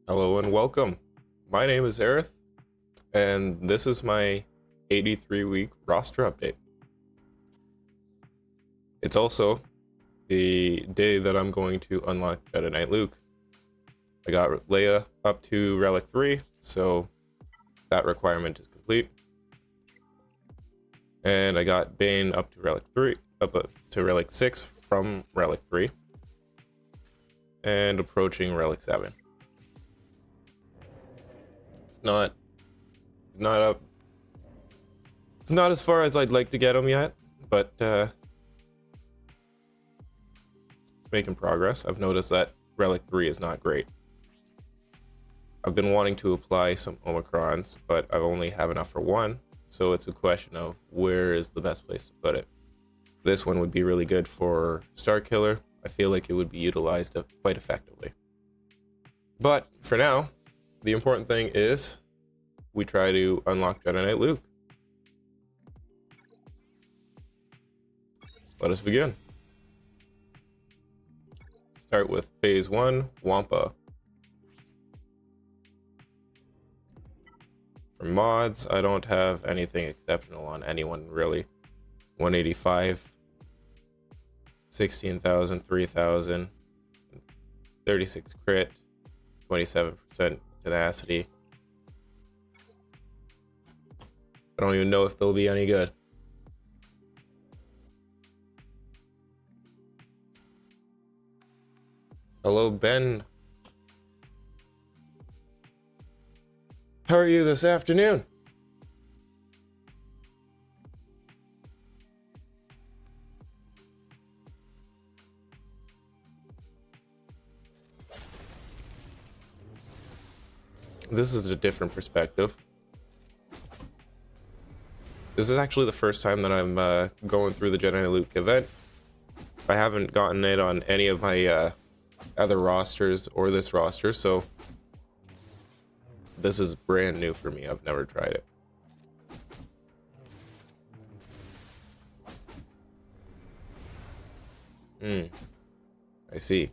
Hello and welcome. My name is Aerith, and this is my 83-week roster update. It's also the day that I'm going to unlock Jedi Knight Luke. I got Leia up to Relic 3, so that requirement is complete. And I got Bane up to Relic 3, up to Relic 6 from Relic 3, and approaching Relic 7. It's not as far as I'd like to get him yet, but it's making progress. I've noticed that Relic 3 is not great. I've been wanting to apply some Omicrons, but I only have enough for one, so it's a question of where is the best place to put it. This one would be really good for Starkiller. I feel like it would be utilized quite effectively. But for now, the important thing is we try to unlock Jedi Knight Luke. Let us begin. Start with Phase 1, Wampa. For mods, I don't have anything exceptional on anyone really. 185, 16,000, 3,000, 36 crit, 27% tenacity. I don't even know if they'll be any good. Hello, Ben. How are you this afternoon? This is a different perspective. This is actually the first time that I'm going through the Jedi Luke event. I haven't gotten it on any of my other rosters or this roster, so this is brand new for me. I've never tried it. I see.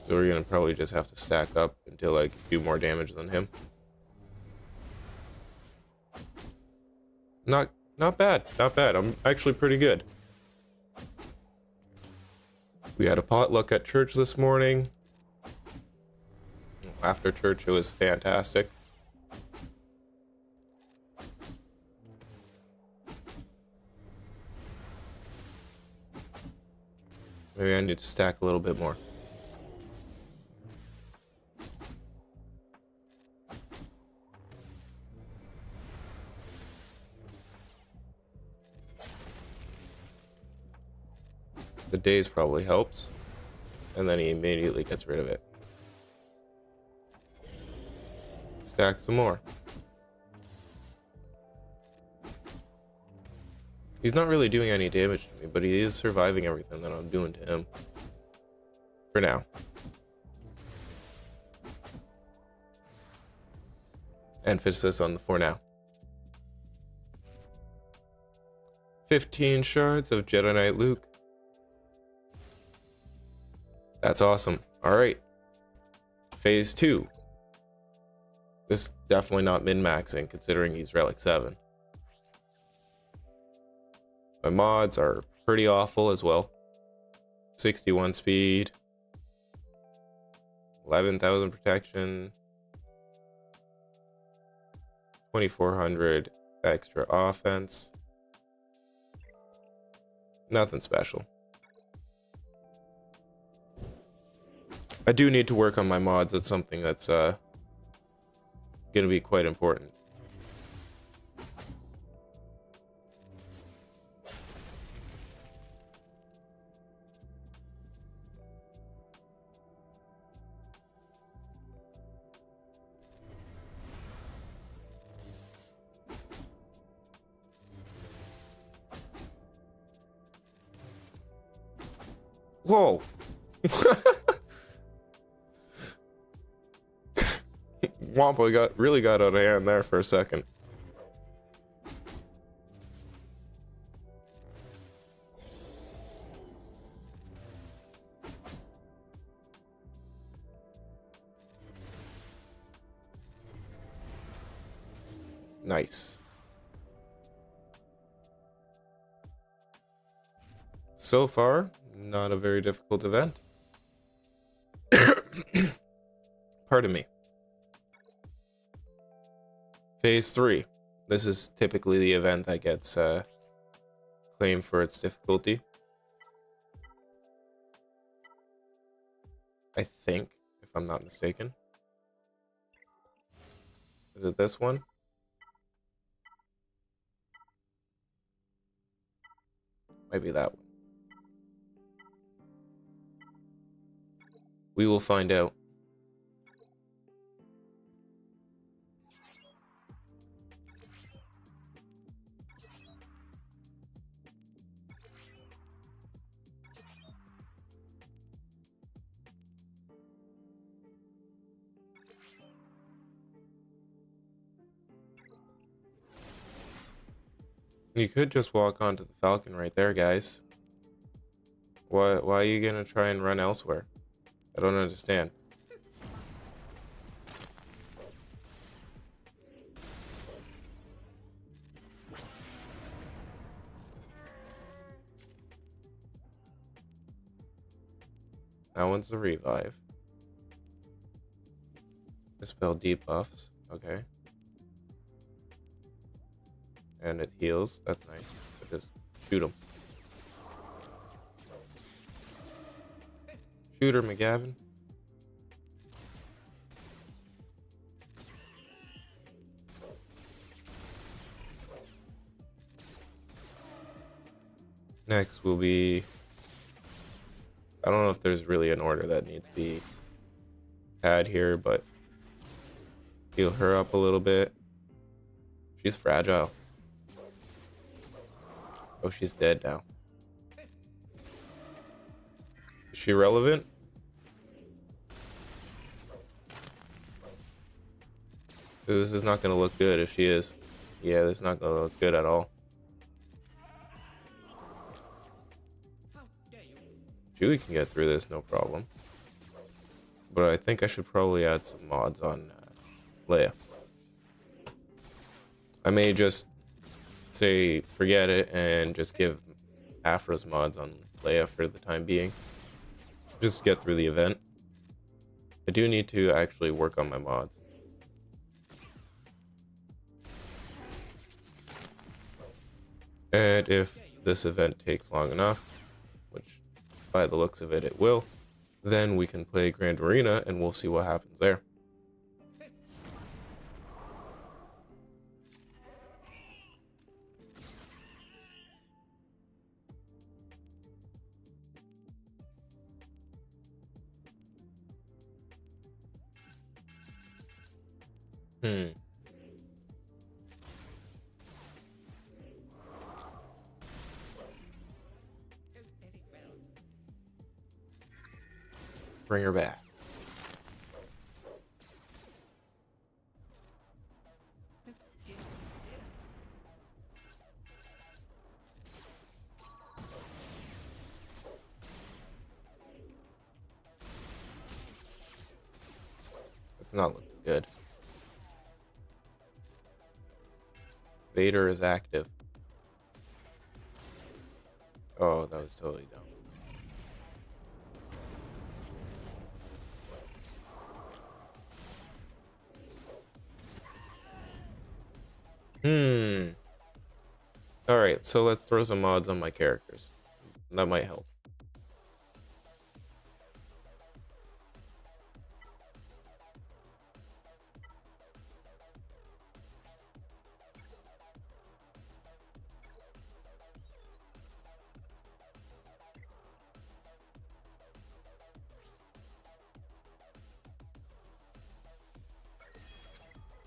So we're gonna probably just have to stack up until I can do more damage than him. Not bad, not bad. I'm actually pretty good. We had a potluck at church this morning. After church, it was fantastic. Maybe I need to stack a little bit more. The days probably helps, and then he immediately gets rid of it. Stack some more. He's not really doing any damage to me, but he is surviving everything that I'm doing to him. For now. Emphasis on the for now. 15 shards of Jedi Knight Luke. That's awesome. Alright. Phase 2. This is definitely not min-maxing, considering he's Relic 7. My mods are pretty awful as well. 61 speed. 11,000 protection. 2,400 extra offense. Nothing special. I do need to work on my mods. That's something that's gonna be quite important. Whoa! Wampa really got out of hand there for a second. Nice. So far, not a very difficult event. Pardon me. Phase 3. This is typically the event that gets claimed for its difficulty. I think, if I'm not mistaken. Is it this one? Might be that one. We will find out. You could just walk onto the Falcon right there, guys. Why are you gonna try and run elsewhere? I don't understand. That one's the revive. Dispel debuffs. Okay. And it heals. That's nice. But just shoot him. Shoot her, McGavin. Next will be... I don't know if there's really an order that needs to be had here, but heal her up a little bit. She's fragile. Oh, she's dead now. Is she relevant? This is not going to look good if she is. Yeah, this is not going to look good at all. Chewie can get through this, no problem. But I think I should probably add some mods on Leia. I may just say forget it and just give Afra's mods on Leia for the time being. Just get through the event. I do need to actually work on my mods. And if this event takes long enough, which by the looks of it, it will, then we can play Grand Arena and we'll see what happens there. Bring her back. It's not looking good. Vader is active. Oh, that was totally dumb. Alright, so let's throw some mods on my characters. That might help.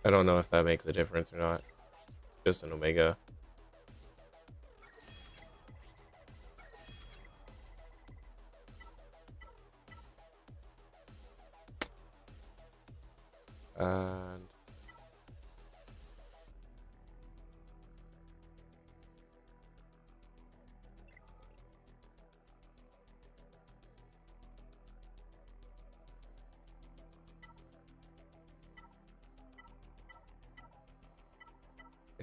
I don't know if that makes a difference or not. Just an Omega. And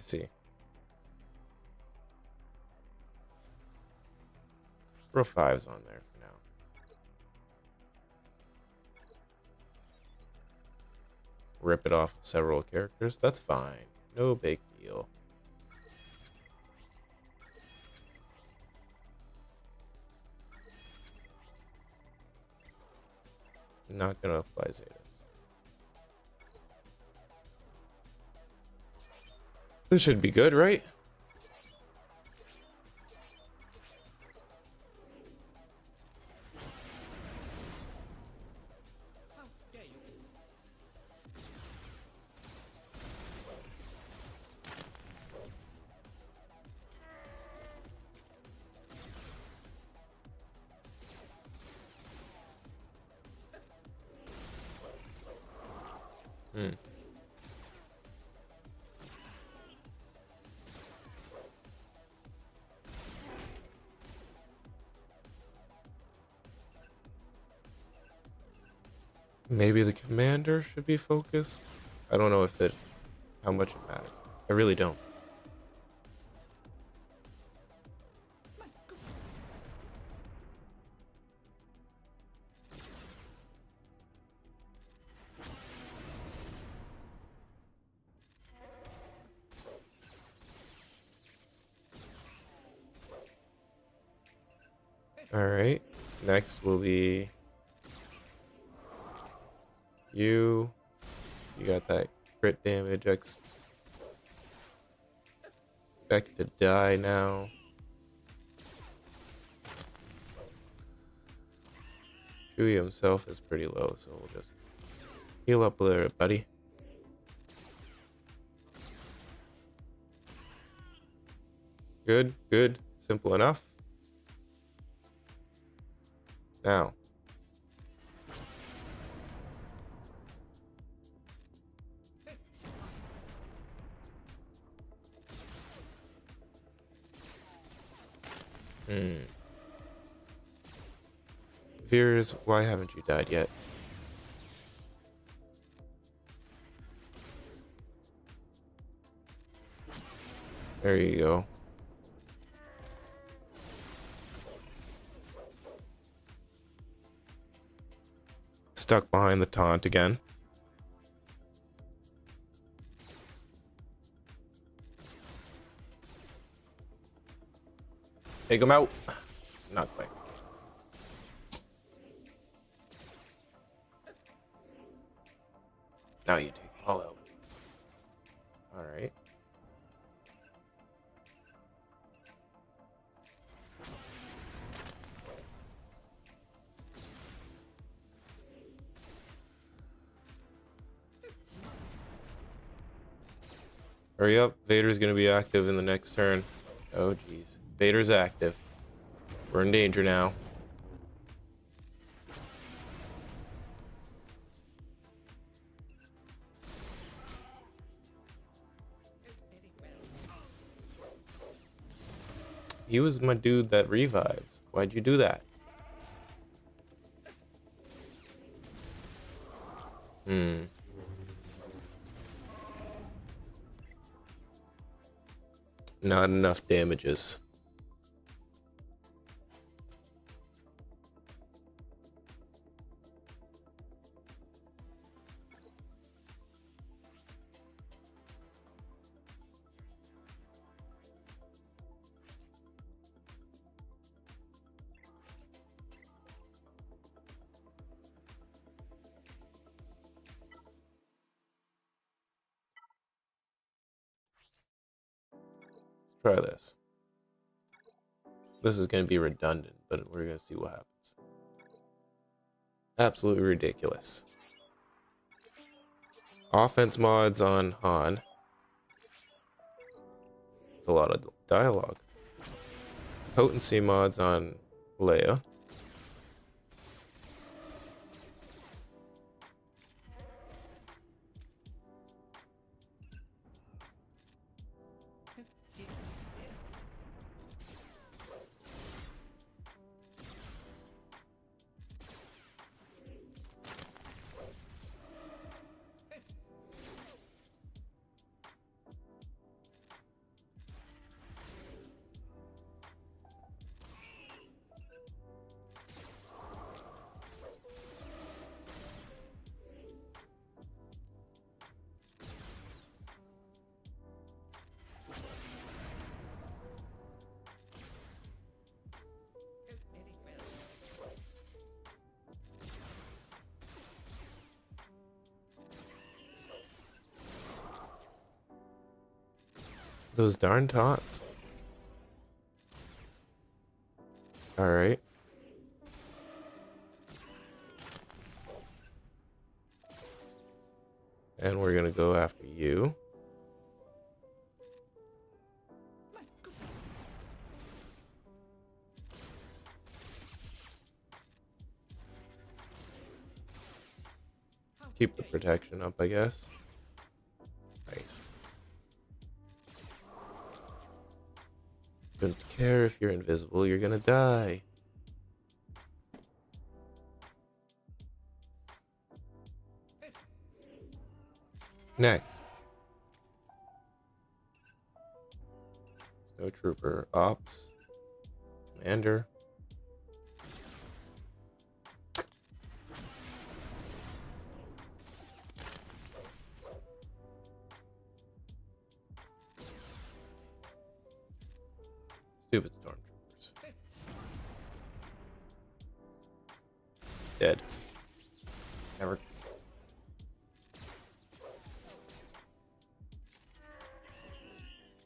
see. Throw 5s on there for now. Rip it off several characters. That's fine. No big deal. Not gonna apply Zetas. This should be good, right? Maybe the commander should be focused. I don't know how much it matters. I really don't. All right. Next will be you. You got that crit damage. Expect to die now. Chewie himself is pretty low, so we'll just heal up a little bit, buddy. Good, good. Simple enough. Now. Veers, why haven't you died yet? There you go. Stuck behind the taunt again. Take him out. Not quite. Now you take it all out. All right. Hurry up. Vader's going to be active in the next turn. Oh, jeez. Vader's active. We're in danger now. He was my dude that revives. Why'd you do that? Not enough damages. Try this. This is going to be redundant, but we're going to see what happens. Absolutely ridiculous. Offense mods on Han. It's a lot of dialogue. Potency mods on Leia. Those darn taunts. Alright. And we're gonna go after you. Keep the protection up, I guess. Nice. Don't care if you're invisible, you're gonna die. Next. Snow Trooper, Ops, Commander. Stupid stormtroopers. Dead. Never.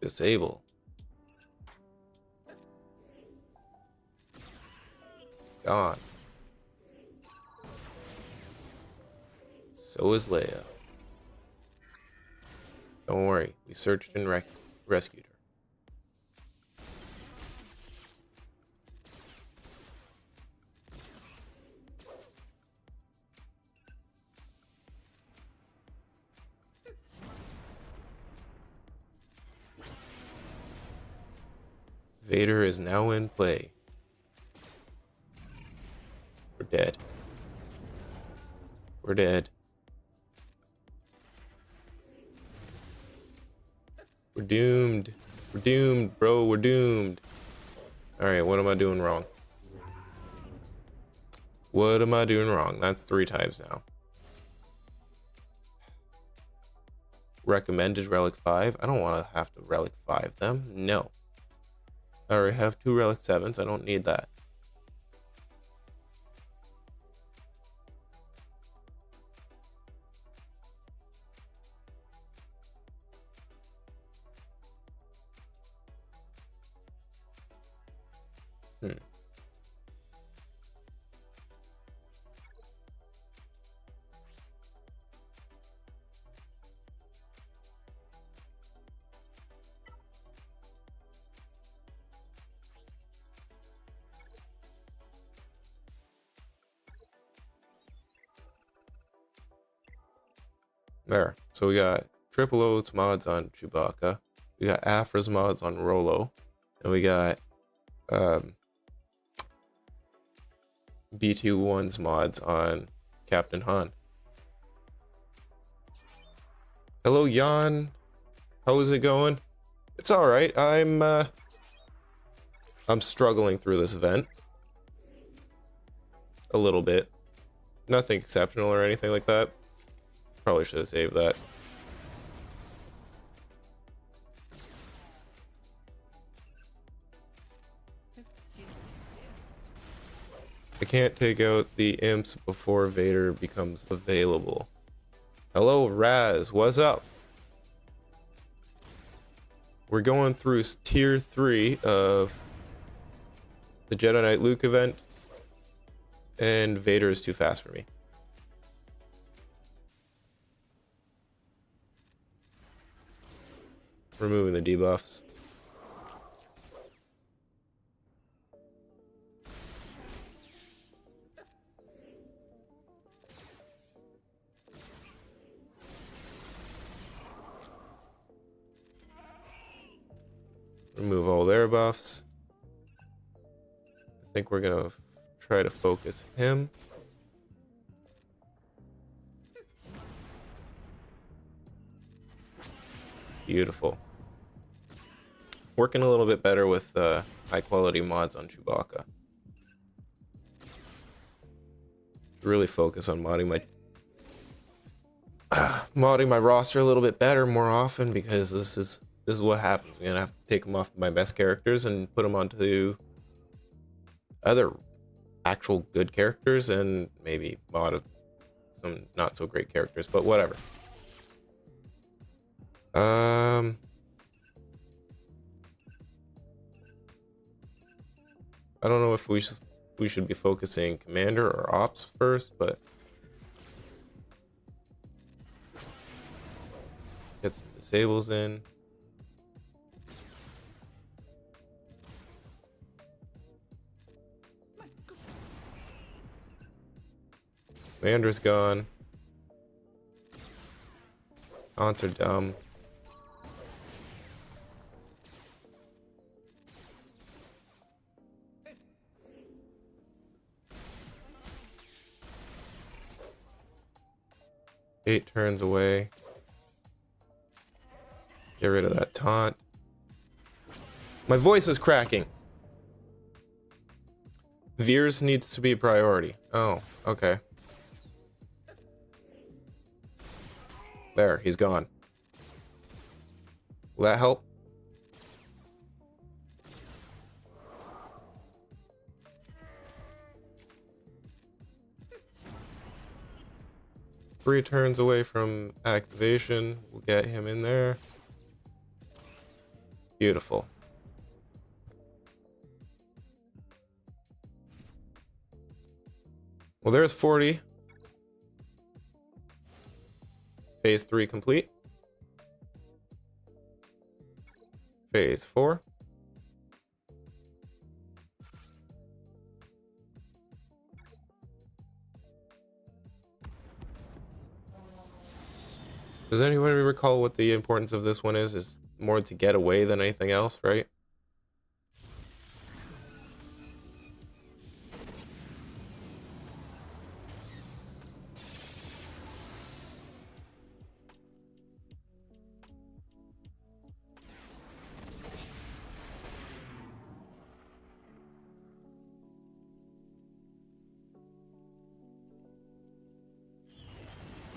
Disable. Gone. So is Leia. Don't worry, we searched and rescued her. Vader is now in play. We're dead. We're dead. We're doomed. We're doomed, bro. We're doomed. Alright, what am I doing wrong? What am I doing wrong? That's 3 times now. Recommended Relic 5. I don't want to have to Relic 5 them. No. I already have 2 Relic 7s. I don't need that. There. So we got Triple O's mods on Chewbacca. We got Afra's mods on Rolo. And we got B21's mods on Captain Han. Hello, Jan. How is it going? It's all right. I'm struggling through this event a little bit. Nothing exceptional or anything like that. Probably should have saved that. I can't take out the imps before Vader becomes available. Hello, Raz. What's up? We're going through tier 3 of the Jedi Knight Luke event, and Vader is too fast for me. Removing the debuffs. Remove all their buffs. I think we're gonna try to focus him. Beautiful. Working a little bit better with high quality mods on Chewbacca. Really focus on modding my roster a little bit better more often, because this is what happens. I'm gonna have to take them off my best characters and put them onto other actual good characters, and maybe mod some not so great characters, but whatever. I don't know if we should be focusing commander or ops first, but get some disables in. Commander's gone. Taunts are dumb. Eight turns away. Get rid of that taunt. My voice is cracking. Veers needs to be a priority. Oh, okay. There, he's gone. Will that help? Three turns away from activation. We'll get him in there. Beautiful. Well, there's 40. Phase 3 complete. Phase 4. Does anybody recall what the importance of this one is? It's more to get away than anything else, right?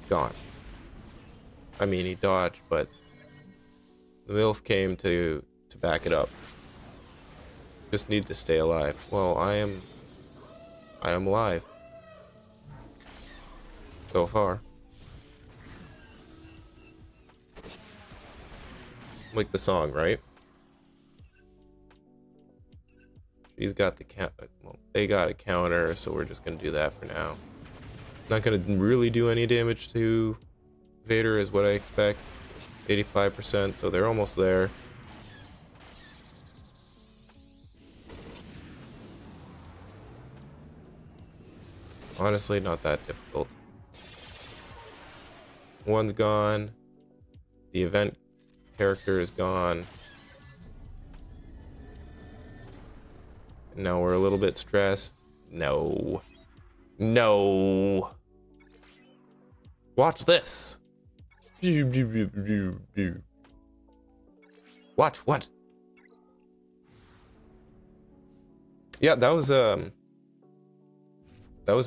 Gone. I mean, he dodged, but the MILF came to back it up. Just need to stay alive. Well, I am alive. So far. Like the song, right? She's got the count. Well, they got a counter, so we're just gonna do that for now. Not gonna really do any damage to Vader is what I expect. 85%, so they're almost there. Honestly, not that difficult. One's gone. The event character is gone. And now we're a little bit stressed. No. No. Watch this. Watch what? Yeah, that was a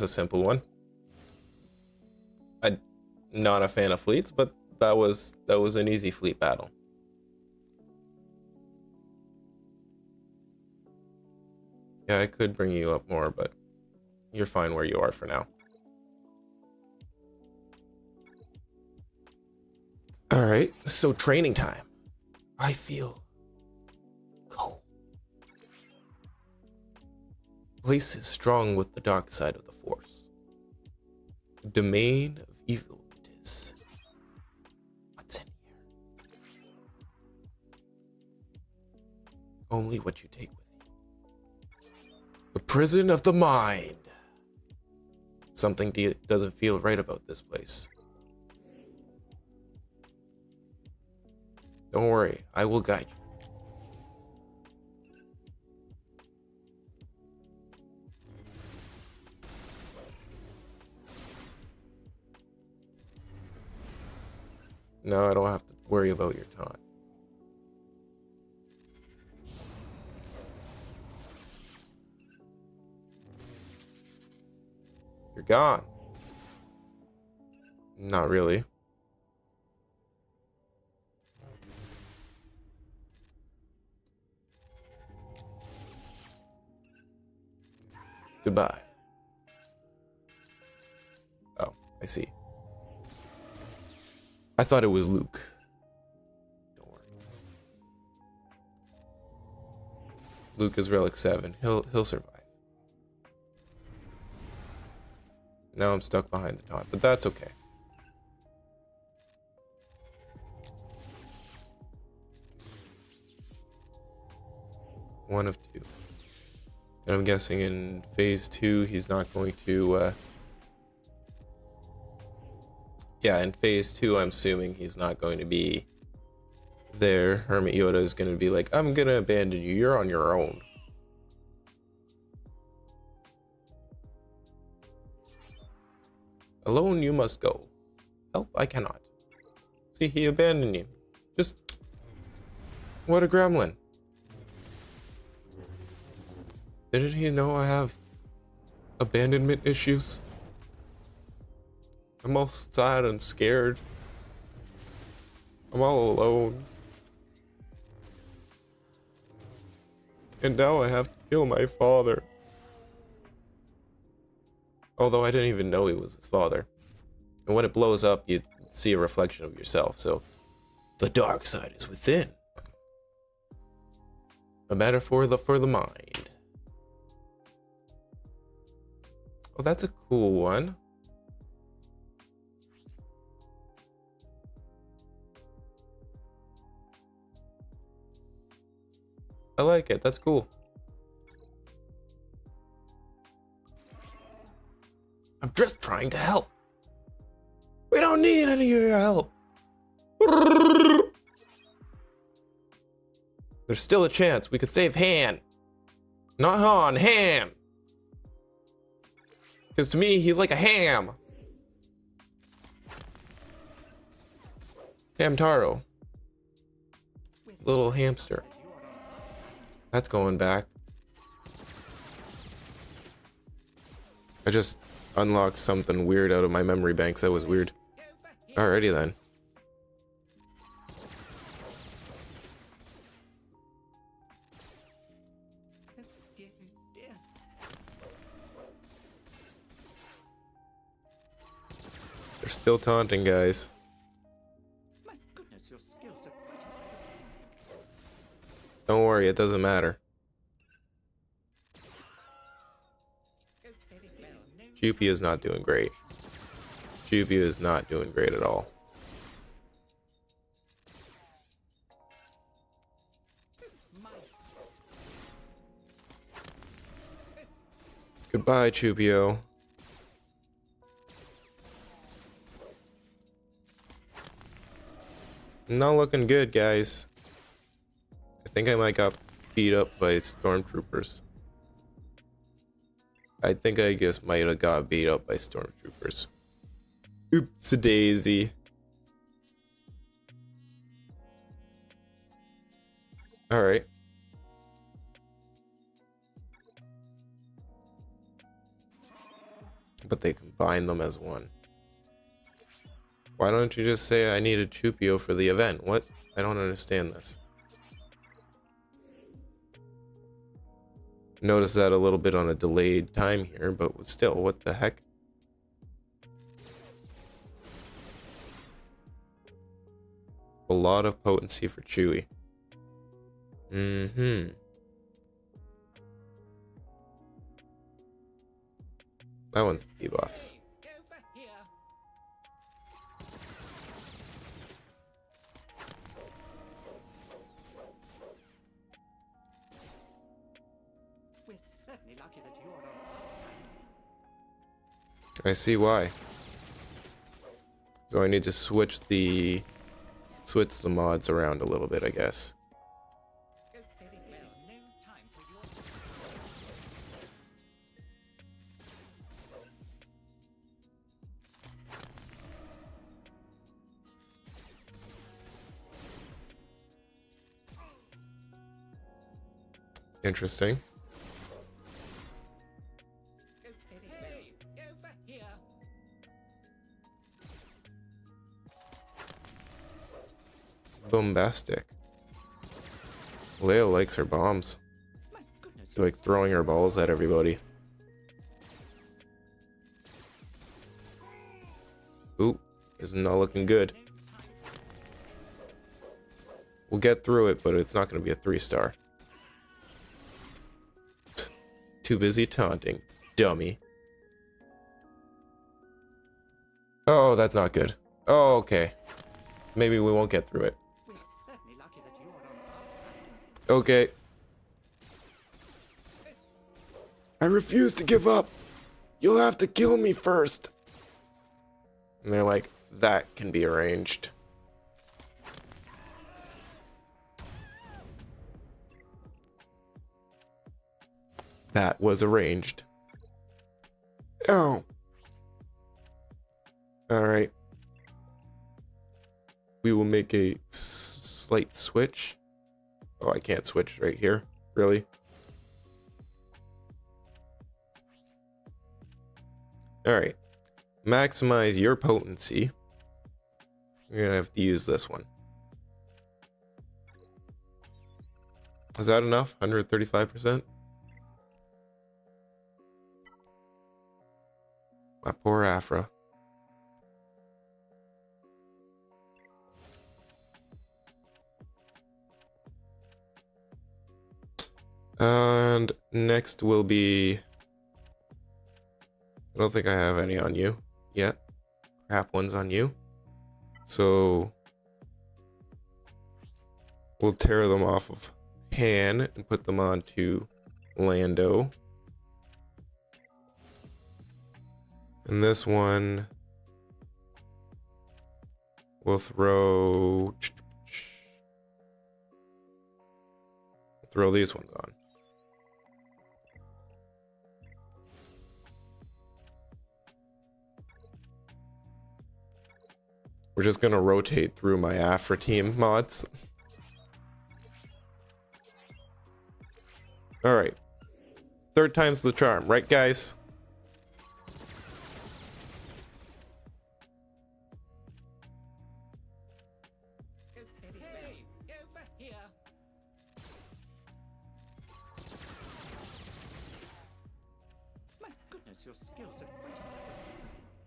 simple one. I'm not a fan of fleets, but that was an easy fleet battle. Yeah, I could bring you up more, but you're fine where you are for now. All right, so training time. I feel cold. Place is strong with the dark side of the Force. Domain of evil it is. What's in here? Only what you take with you. The prison of the mind. Something doesn't feel right about this place. Don't worry, I will guide you. No, I don't have to worry about your taunt. You're gone. Not really. Goodbye. Oh, I see. I thought it was Luke. Don't worry. Luke is Relic 7. He'll survive. Now I'm stuck behind the taunt, but that's okay. One of two. And I'm guessing in phase 2 he's not going to yeah, in phase 2 I'm assuming he's not going to be there. Hermit Yoda is going to be like, I'm gonna abandon you, you're on your own. Alone you must go. Help I cannot. See, he abandoned you. Just, what a gremlin. Didn't he know I have abandonment issues? I'm all sad and scared. I'm all alone. And now I have to kill my father. Although I didn't even know he was his father. And when it blows up, you see a reflection of yourself, so the dark side is within. A metaphor for the mind. Oh, that's a cool one. I like it, that's cool. I'm just trying to help. We don't need any of your help. There's still a chance we could save Han. Not Han, Han. Because to me, he's like a ham. Hamtaro. Little hamster. That's going back. I just unlocked something weird out of my memory banks. That was weird. Alrighty then. They're still taunting, guys. My goodness, your skills are pretty. Don't worry, it doesn't matter. Jupi is not doing great. Jupi is not doing great at all. Goodbye, Chupio. Not looking good, guys. I think I might got beat up by stormtroopers. I think I just might have got beat up by stormtroopers. Oops, a daisy. Alright. But they combine them as one. Why don't you just say I need a Chupio for the event? What? I don't understand this. Notice that a little bit on a delayed time here, but still, what the heck? A lot of potency for Chewie. That one's debuffs. I see why. So I need to switch the mods around a little bit, I guess. Interesting. Bombastic. Leia likes her bombs. She likes throwing her balls at everybody. Ooh, is not looking good. We'll get through it, but it's not going to be a 3-star. Too busy taunting, dummy. Oh, that's not good. Oh, okay. Maybe we won't get through it. We're certainly lucky that you're on our side. Okay. I refuse to give up. You'll have to kill me first. And they're like, that can be arranged. That was arranged. Oh. Alright. We will make a slight switch. Oh, I can't switch right here. Really? Alright. Maximize your potency. You're gonna have to use this one. Is that enough? 135%? My poor Afra. And next will be... I don't think I have any on you yet. Crap ones on you. So we'll tear them off of Han and put them onto Lando. And this one we'll throw these ones on. We're just gonna rotate through my Afra team mods. Alright. Third time's the charm, right guys? Hey, over here. My goodness, your skills are quite impressive.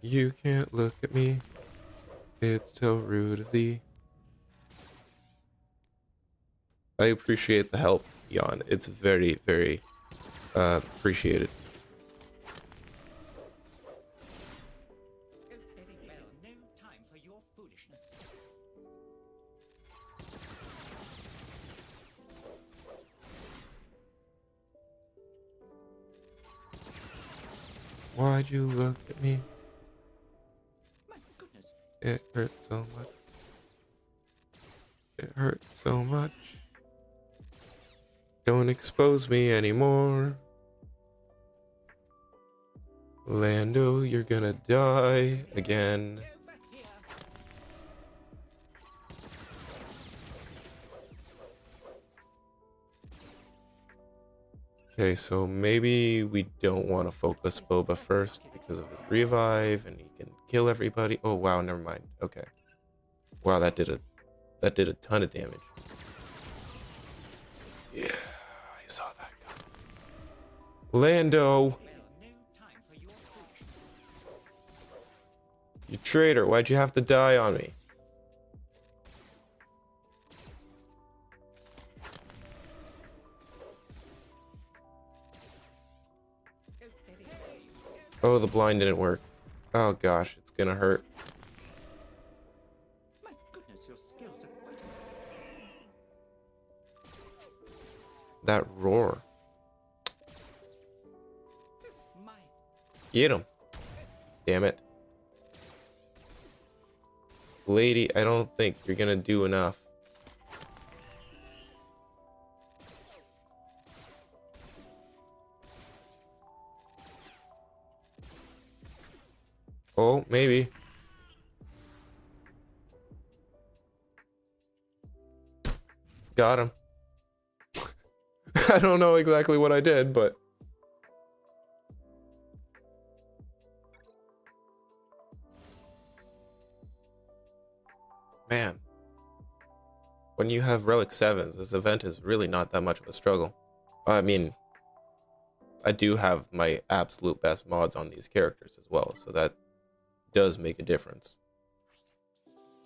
You can't look at me. It's so rude of thee. I appreciate the help, Jan. It's very, very appreciated. This is no time for your foolishness. Why'd you look at me? My goodness. It hurts so much. It hurts so much. Don't expose me anymore. Lando, you're gonna die again. Over here. Okay, so maybe we don't want to focus Boba first because of his revive and he can kill everybody. Oh wow, never mind. Okay. Wow, that did a ton of damage. Yeah, I saw that coming. Lando, There's no time for your foolishness. you traitor, why'd you have to die on me? Oh, the blind didn't work. Oh gosh, it's gonna hurt. My goodness, your skills are quite impressive. That roar. My Get him. Damn it. Lady, I don't think you're gonna do enough. Oh, maybe. Got him. I don't know exactly what I did, but... Man. When you have Relic 7s, this event is really not that much of a struggle. I mean, I do have my absolute best mods on these characters as well, so that does make a difference.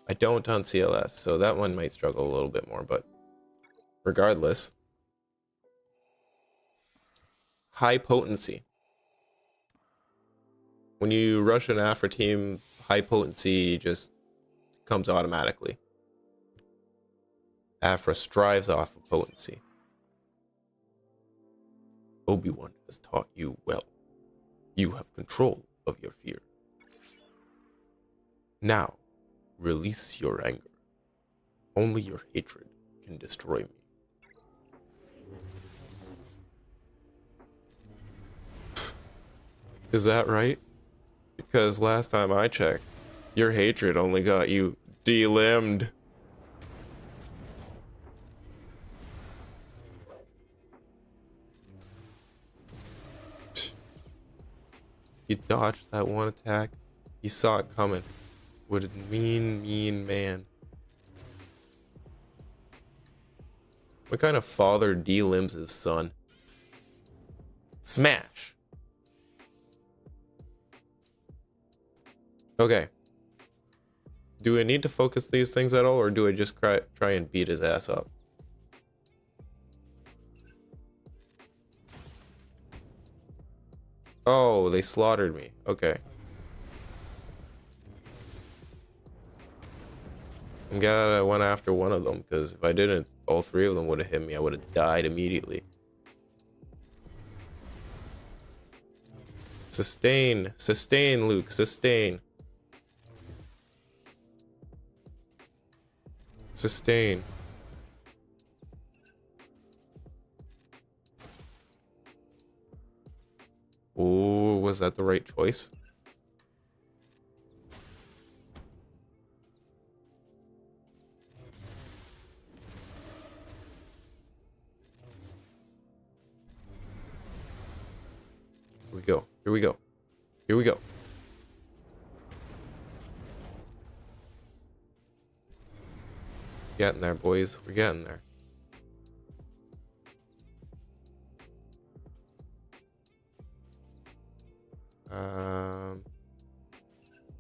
I don't on CLS, so that one might struggle a little bit more, but regardless. High potency. When you rush an Afra team high potency just comes automatically. Afra strives off of potency. Obi-Wan has taught you well. You have control of your fear. Now, release your anger. Only your hatred can destroy me. Is that right? Because last time I checked, your hatred only got you delimbed. You dodged that one attack. You saw it coming. What a mean man. What kind of father delimbs his son? Smash. Okay. Do I need to focus these things at all, or do I just try and beat his ass up? Oh, they slaughtered me. Okay. I'm glad I went after one of them, because if I didn't, all three of them would have hit me. I would have died immediately. Sustain. Sustain, Luke. Sustain. Sustain. Ooh, was that the right choice? Here we go. Here we go. Here we go. Getting there, boys. We're getting there.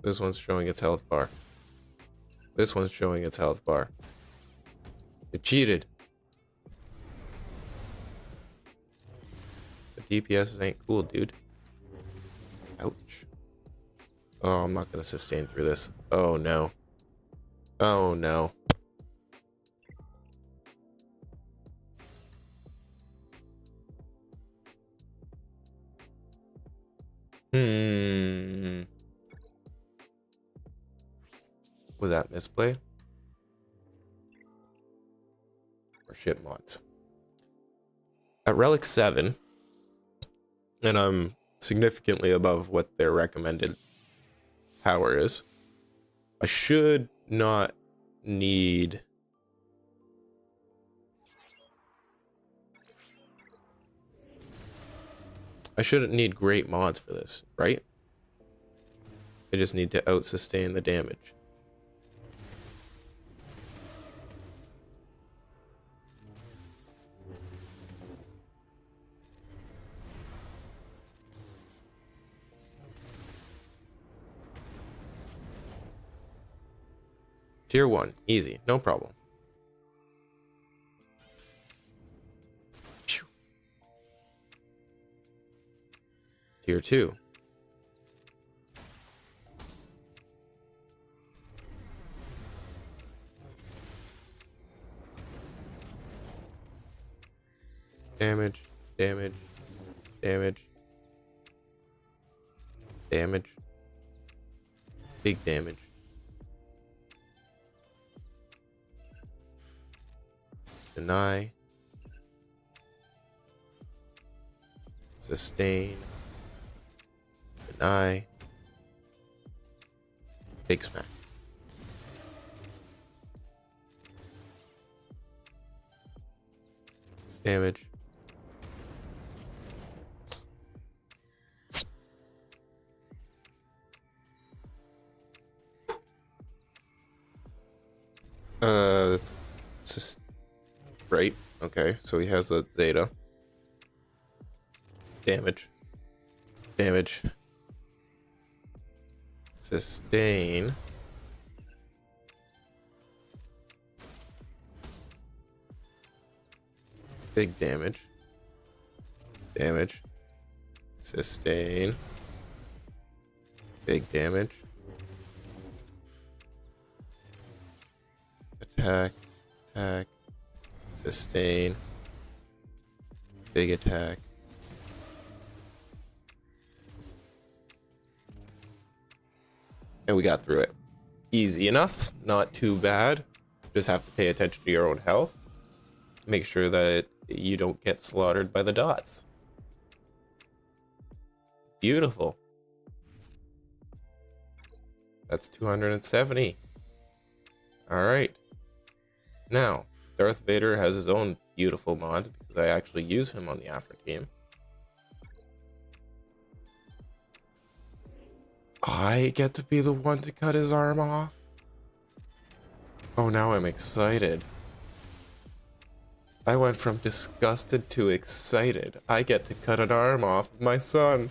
This one's showing its health bar. This one's showing its health bar. It cheated. The DPS ain't cool, dude. Ouch. Oh, I'm not gonna sustain through this. Oh no. Oh no. Was that misplay? Or ship mods? At Relic 7, and I'm significantly above what their recommended power is, I should not need... I shouldn't need great mods for this, right? I just need to out-sustain the damage. Tier 1, easy, no problem. Phew. Tier 2. Damage, damage, damage, damage, big damage. Deny, sustain, deny, big smack. Damage. It's just right. Okay, so he has a Zeta. Damage. Damage. Sustain. Big damage. Damage. Sustain. Big damage. attack, attack, sustain, big attack. And we got through it. Easy enough, not too bad. Just have to pay attention to your own health. Make sure that you don't get slaughtered by the dots. Beautiful. That's 270. Alright. Now, Darth Vader has his own beautiful mods because I actually use him on the Afra team. I get to be the one to cut his arm off. Oh, now I'm excited. I went from disgusted to excited. I get to cut an arm off of my son.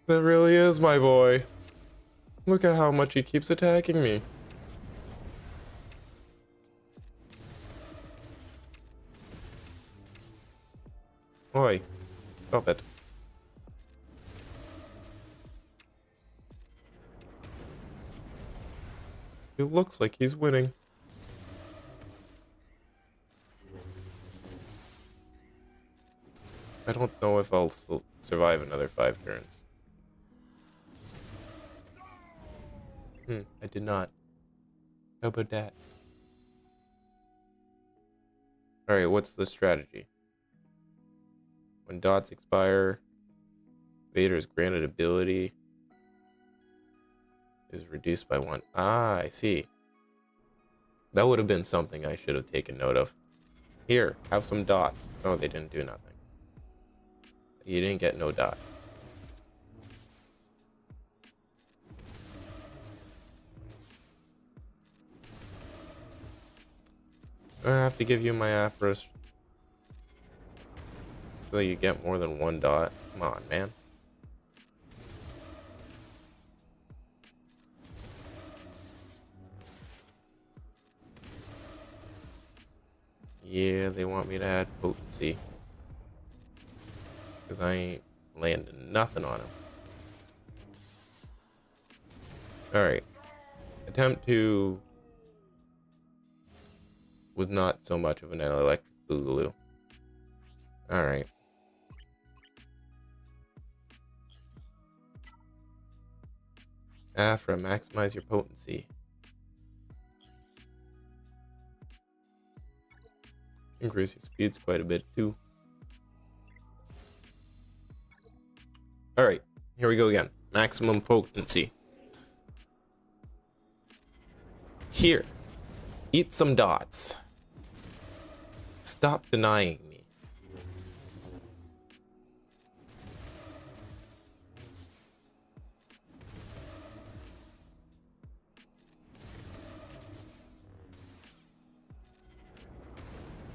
That really is my boy. Look at how much he keeps attacking me. Oi, stop it. It looks like he's winning. I don't know if I'll survive another 5 turns. I did not. How about that? Alright, what's the strategy? When dots expire, Vader's granted ability is reduced by 1. Ah, I see. That would have been something I should have taken note of. Here, have some dots. Oh, they didn't do nothing. You didn't get no dots. I have to give you my Afras so you get more than 1 dot. Come on, man. Yeah, they want me to add potency. Because I ain't landing nothing on him. Alright. Attempt 2 was not so much of an electric boogaloo. Alright. Afra, maximize your potency. Increase your speeds quite a bit too. Alright, here we go again. Maximum potency. Here. Eat some dots. Stop denying me.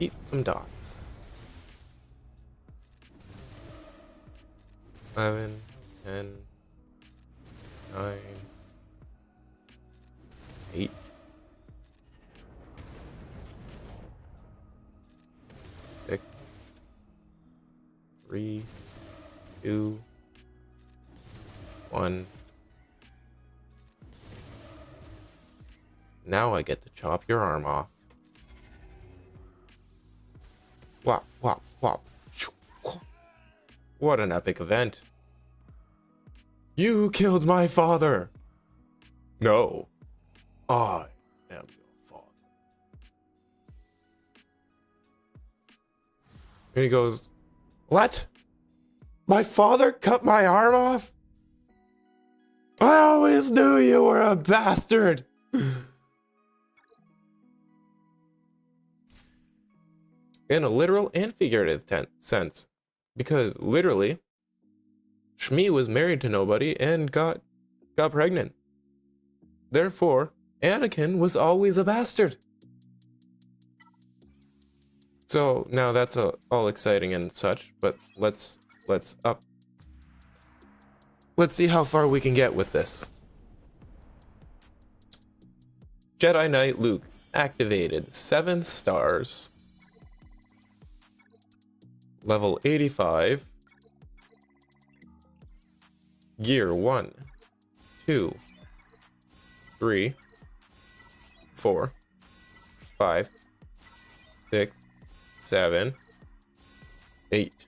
Eat some dots. 11, 10, 9, 8. 6, 3, 2, 1. Now I get to chop your arm off. Whop, whop, whop. What an epic event. You killed my father. No, I am your father. And he goes, what? My father cut my arm off? I always knew you were a bastard. In a literal and figurative sense. Because literally, Shmi was married to nobody and got pregnant. Therefore, Anakin was always a bastard. So now that's all exciting and such, but let's see how far we can get with this. Jedi Knight Luke activated, 7 stars. Level 85. Gear 1, 2, 3, 4, 5, 6, 7, 8.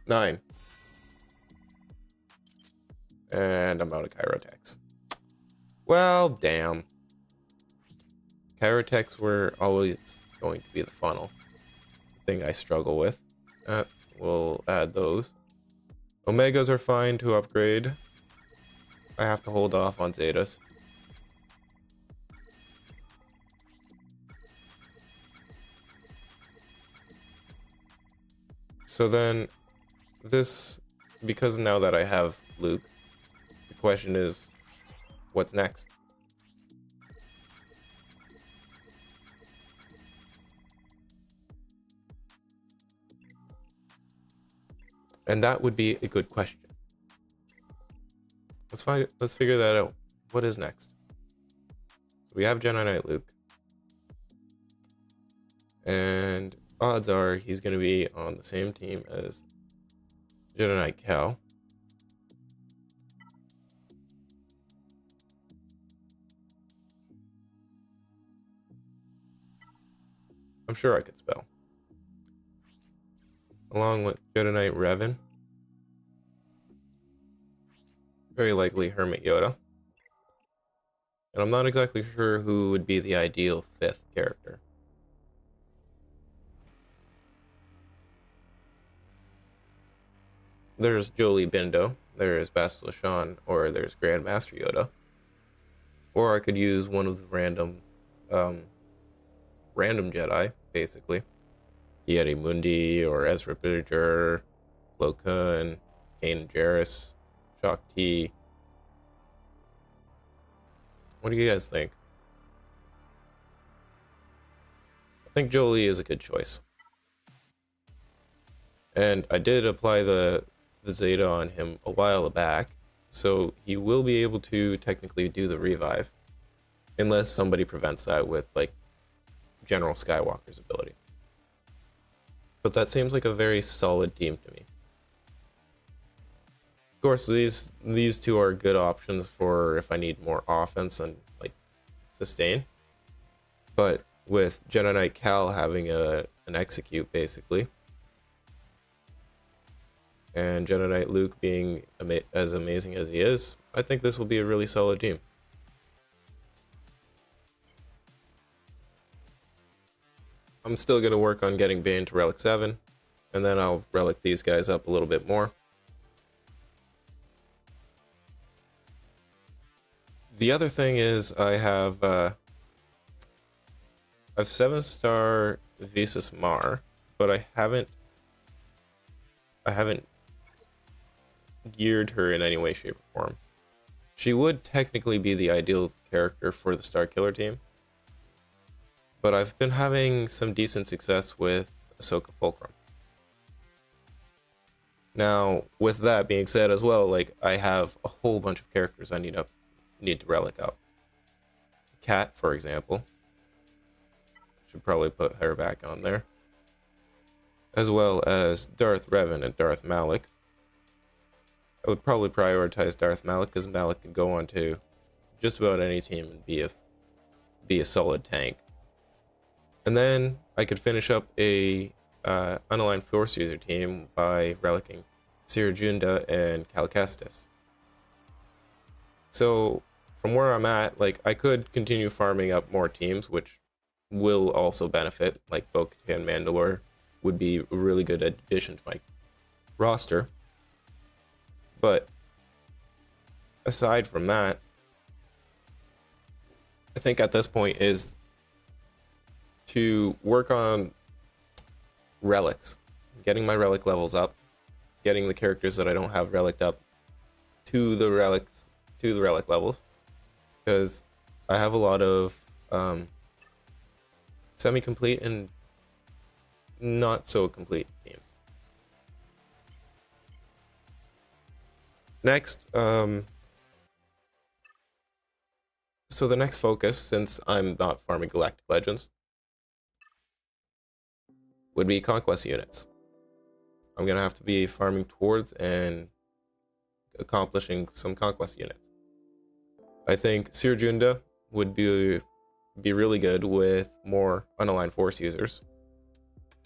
Nine. And I'm out of Chirotechs. Well, damn. Chirotechs were always going to be the funnel thing I struggle with. We'll add those. Omegas are fine to upgrade. I have to hold off on Zetas. So then, this, because now that I have Luke, the question is, what's next? And that would be a good question. Let's figure that out. What is next? So we have Jedi Knight Luke. And odds are he's going to be on the same team as Jedi Knight Cal. I'm sure I could spell. Along with Jedi Knight Revan. Very likely Hermit Yoda. And I'm not exactly sure who would be the ideal 5th character. There's Jolie Bindo, there's Bastila Shan, or there's Grandmaster Yoda. Or I could use one of the random Jedi, basically. Yeti Mundi, or Ezra Bridger, Plo Koon, Kanan Jarrus, Shaak Ti. What do you guys think? I think Jolie is a good choice. And I did apply the Zeta on him a while back, so he will be able to technically do the revive, unless somebody prevents that with, like, General Skywalker's ability. But that seems like a very solid team to me. Of course, these two are good options for if I need more offense and, like, sustain. But with Jedi Knight Cal having an execute, basically, and Jedi Knight Luke being as amazing as he is, I think this will be a really solid team. I'm still going to work on getting Bane to Relic 7, and then I'll relic these guys up a little bit more. The other thing is I have 7-star Visas Mar, but I haven't geared her in any way, shape, or form. She would technically be the ideal character for the Starkiller team, but I've been having some decent success with Ahsoka Fulcrum. Now, with that being said as well, like, I have a whole bunch of characters I need to relic up. Kat, for example. Should probably put her back on there. As well as Darth Revan and Darth Malak. I would probably prioritize Darth Malak, because Malak could go on to just about any team and be a solid tank. And then I could finish up a unaligned Force user team by relicking Cere Junda and Cal Kestis. So from where I'm at, like, I could continue farming up more teams, which will also benefit. Like, Bo-Katan and Mandalore would be a really good addition to my roster. But aside from that, I think at this point is to work on relics, getting my relic levels up, getting the characters that I don't have relicked up to the relic levels, because I have a lot of semi-complete and not so complete teams. Next, so the next focus, since I'm not farming Galactic Legends, would be conquest units. I'm gonna have to be farming towards and accomplishing some conquest units. I think Sirjunda would be really good with more unaligned force users.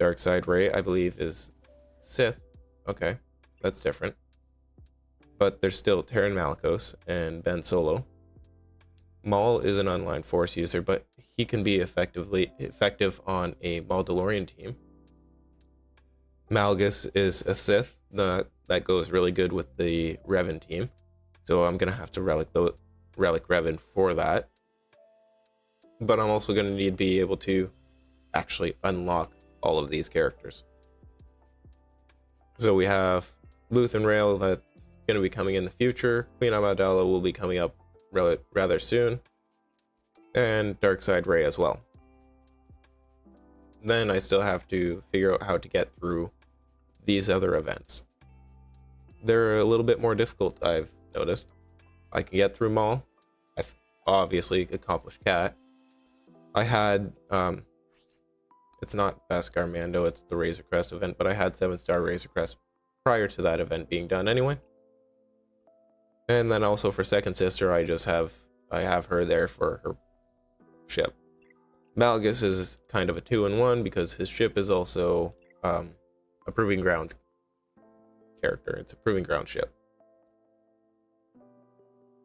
Darkside Ray, I believe, is Sith. Okay, that's different. But there's still Terran Malicos and Ben Solo. Maul is an unaligned force user, but he can be effective on a Maldalorian team. Malgus is a Sith that goes really good with the Revan team, so I'm gonna have to relic Revan for that. But I'm also gonna need to be able to actually unlock all of these characters. So we have Luthen Rail that's gonna be coming in the future. Queen Amidala will be coming up rather soon, and Darkside Ray as well. Then I still have to figure out how to get through these other events. They're a little bit more difficult, I've noticed. I can get through Maul. I've obviously accomplished Cat. I had, it's not Beskar Mando, it's the Razor Crest event, but I had 7-star Razor Crest prior to that event being done anyway. And then also for Second Sister, I have her there for her ship. Malgus is kind of a 2-in-1 because his ship is also a Proving Grounds character. It's a Proving Ground ship.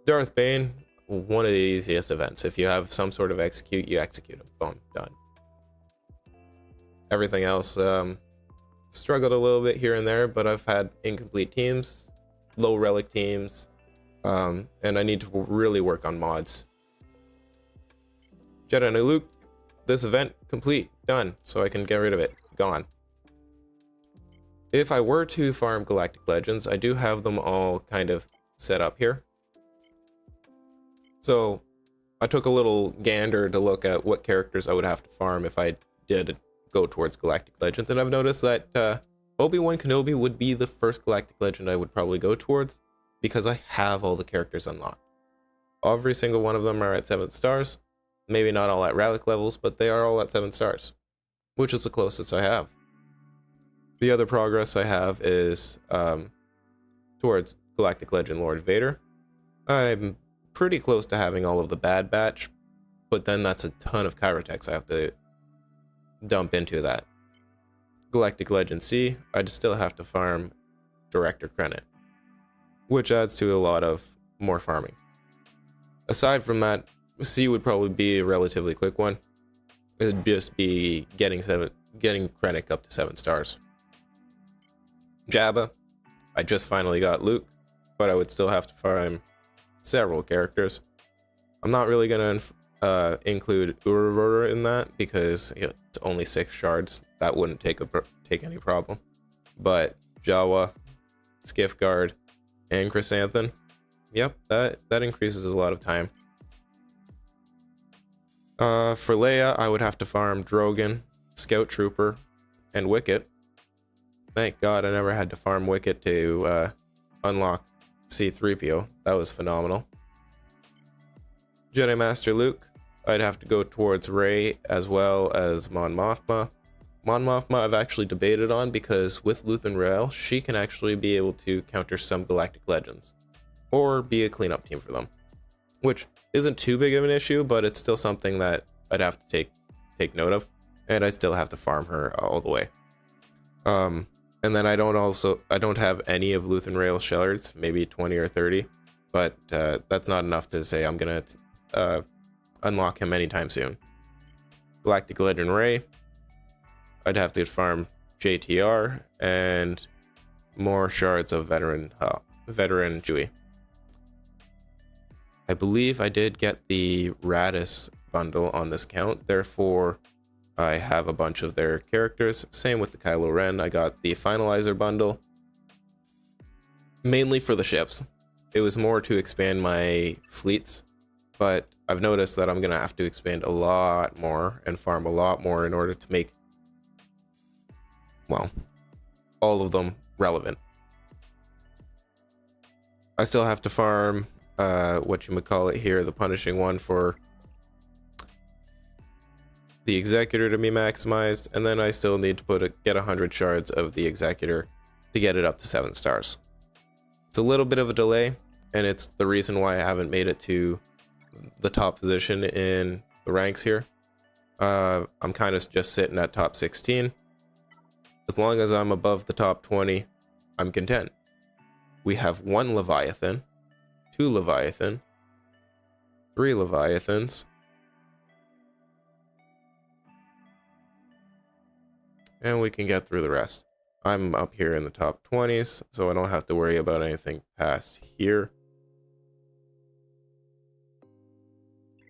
Darth Bane, one of the easiest events. If you have some sort of execute, you execute him. Boom, done. Everything else, struggled a little bit here and there, but I've had incomplete teams, low relic teams, and I need to really work on mods. Jedi Knight Luke, this event complete, done, so I can get rid of it, gone. If I were to farm Galactic Legends, I do have them all kind of set up here. So I took a little gander to look at what characters I would have to farm if I did go towards Galactic Legends, and I've noticed that Obi-Wan Kenobi would be the first Galactic Legend I would probably go towards, because I have all the characters unlocked. Every single one of them are at 7 stars. Maybe not all at relic levels, but they are all at 7 stars, which is the closest I have. The other progress I have is towards Galactic Legend Lord Vader. I'm pretty close to having all of the Bad Batch, but then that's a ton of Kyrotex I have to dump into that. Galactic Legend C, I'd still have to farm Director Krennic, which adds to a lot of more farming. Aside from that, C would probably be a relatively quick one. It'd just be getting Krennic up to 7 stars. Jabba, I just finally got Luke, but I would still have to farm several characters. I'm not really gonna include Urarora in that because it's only 6 shards. That wouldn't take any problem. But Jawa, Skiff-Guard, and Chrysanthemum, yep, that increases a lot of time. For Leia, I would have to farm Drogon, Scout Trooper, and Wicket. Thank God I never had to farm Wicket to unlock C-3PO. That was phenomenal. Jedi Master Luke, I'd have to go towards Rey as well as Mon Mothma. Mon Mothma I've actually debated on because with Luthen Rael, she can actually be able to counter some Galactic Legends or be a cleanup team for them, which isn't too big of an issue, but it's still something that I'd have to take note of, and I still have to farm her all the way. And then I don't have any of Luthen Rael's shards, maybe 20 or 30, but that's not enough to say I'm gonna unlock him anytime soon. Galactic Legend Rey, I'd have to farm JTR and more shards of veteran Chewie. I believe I did get the Radis bundle on this count, therefore I have a bunch of their characters. Same with the Kylo Ren. I got the Finalizer bundle, mainly for the ships. It was more to expand my fleets, but I've noticed that I'm gonna have to expand a lot more and farm a lot more in order to make, well, all of them relevant. I still have to farm whatchamacallit here, the punishing one for the Executor to be maximized, and then I still need to get 100 shards of the Executor to get it up to 7 stars. It's a little bit of a delay, and it's the reason why I haven't made it to the top position in the ranks here. I'm kind of just sitting at top 16. As long as I'm above the top 20, I'm content. We have 1 Leviathan, 2 Leviathan, 3 Leviathans, and we can get through the rest. I'm up here in the top 20s, so I don't have to worry about anything past here.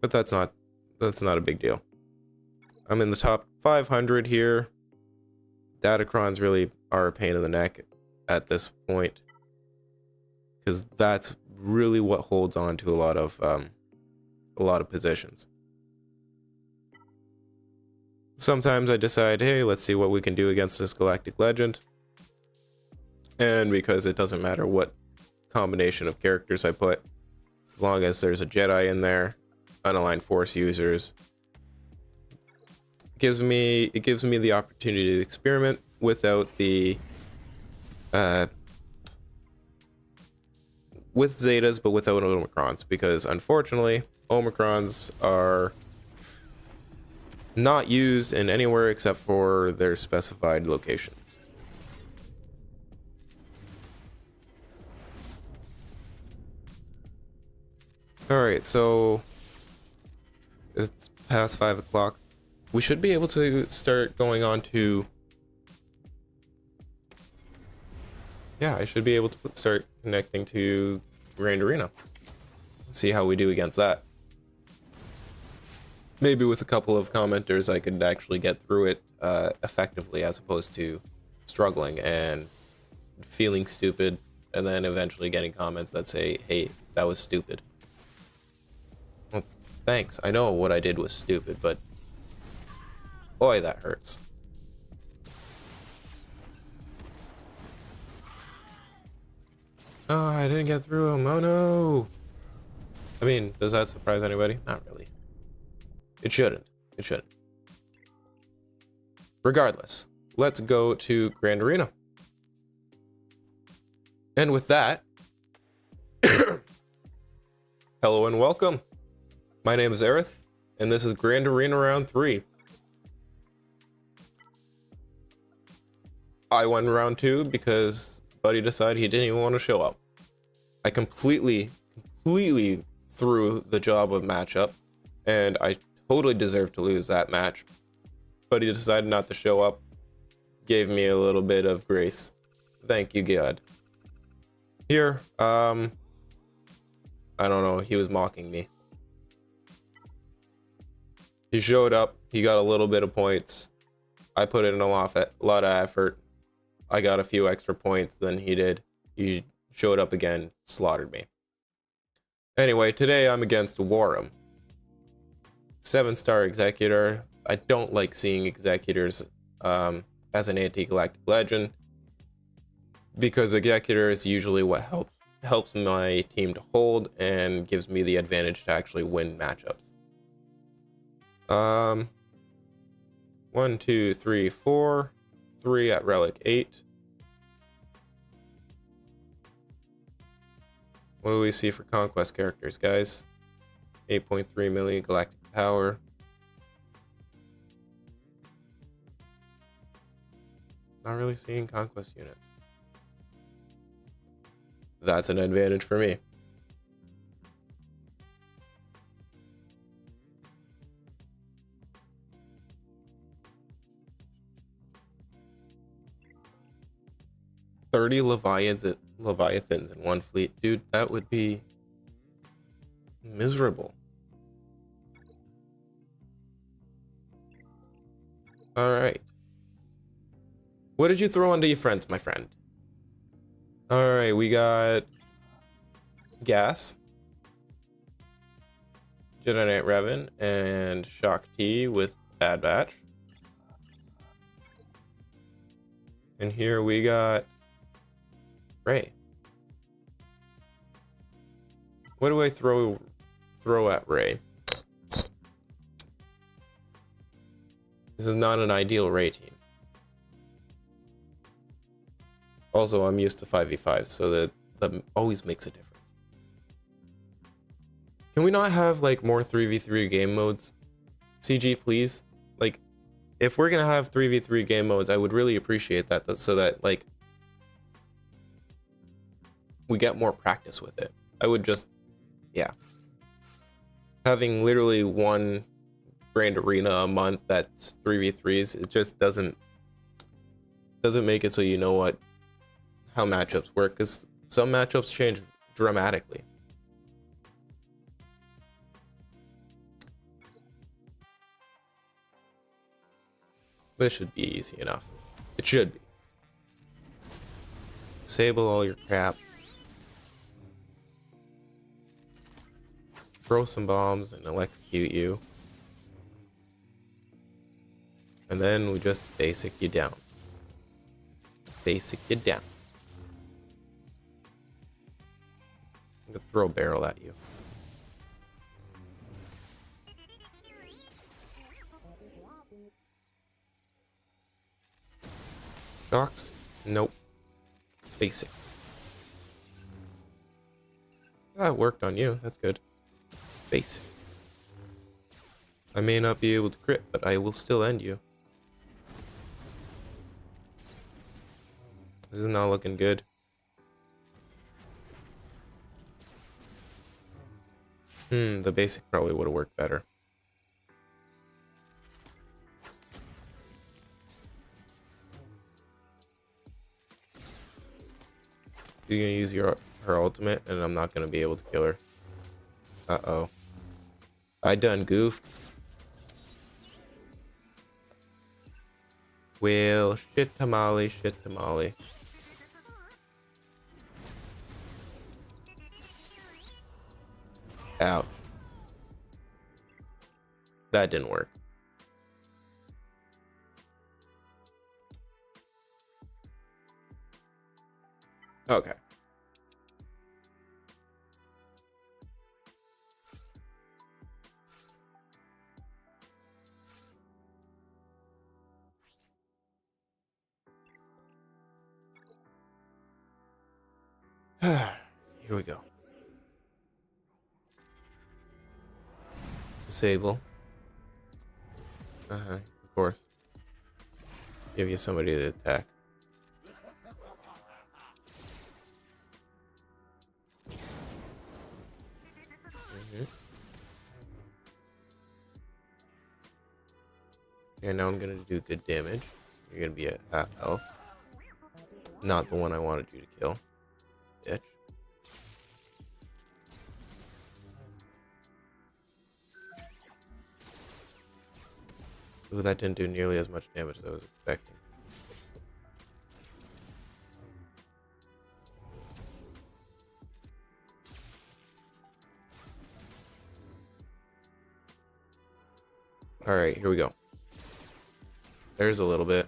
But that's not a big deal. I'm in the top 500 here. Datacrons really are a pain in the neck at this point, because that's really what holds on to a lot of positions. Sometimes I decide, hey, let's see what we can do against this galactic legend. And because it doesn't matter what combination of characters I put, as long as there's a Jedi in there, unaligned Force users, it gives me the opportunity to experiment without the with Zetas, but without Omicrons, because unfortunately Omicrons are not used in anywhere except for their specified locations. Alright, so it's past 5 o'clock. We should be able to start going on to... Yeah, I should be able to start connecting to Grand Arena. See how we do against that. Maybe with a couple of commenters I could actually get through it effectively, as opposed to struggling and feeling stupid and then eventually getting comments that say, hey, that was stupid. Well, thanks. I know what I did was stupid, but boy, that hurts. Oh, I didn't get through him. Oh no. I mean, does that surprise anybody? Not really. It shouldn't. It shouldn't. Regardless, let's go to Grand Arena. And with that, hello and welcome. My name is Aerith, and this is Grand Arena Round 3. I won Round 2 because Buddy decided he didn't even want to show up. I completely threw the job of matchup, and I totally deserved to lose that match. But he decided not to show up. Gave me a little bit of grace. Thank you, God. Here, I don't know, he was mocking me. He showed up, he got a little bit of points. I put in a lot of effort. I got a few extra points than he did. He showed up again, slaughtered me. Anyway, today I'm against Warham. 7-star Executor. I don't like seeing Executors as an anti-galactic legend, because Executor is usually what helps my team to hold and gives me the advantage to actually win matchups. 1, 2, 3, 4. 3 at Relic 8. What do we see for Conquest characters, guys? 8.3 million galactic power. Not really seeing Conquest units. That's an advantage for me. Leviathans in one fleet. Dude, that would be miserable. Alright. What did you throw onto your friends, my friend? Alright, we got Gas, Jedi Knight Revan, and Shock T with Bad Batch. And here we got Ray. What do I throw at Ray? This is not an ideal rating. Also, I'm used to 5v5, so that always makes a difference. Can we not have like more 3v3 game modes? CG, please. Like, if we're gonna have 3v3 game modes, I would really appreciate that, so that like we get more practice with it. I would just, yeah. Having literally one grand arena a month that's 3v3s, it just doesn't make it so you know how matchups work, because some matchups change dramatically. This should be easy enough. It should be. Disable all your crap. Throw some bombs and electrocute you. And then we just basic you down. Basic you down. I'm gonna throw a barrel at you. Shocks? Nope. Basic. That worked on you. That's good. Basic. I may not be able to crit, but I will still end you. This is not looking good. The basic probably would have worked better. You're gonna use her ultimate, and I'm not gonna be able to kill her. Uh-oh. I done goofed. Well, shit tamale, shit tamale. Ouch. That didn't work. Okay. Here we go. Disable. Of course. Give you somebody to attack. Okay, now I'm gonna do good damage. You're gonna be at half health. Not the one I wanted you to kill. Bitch. Ooh, that didn't do nearly as much damage as I was expecting. Alright, here we go. There's a little bit.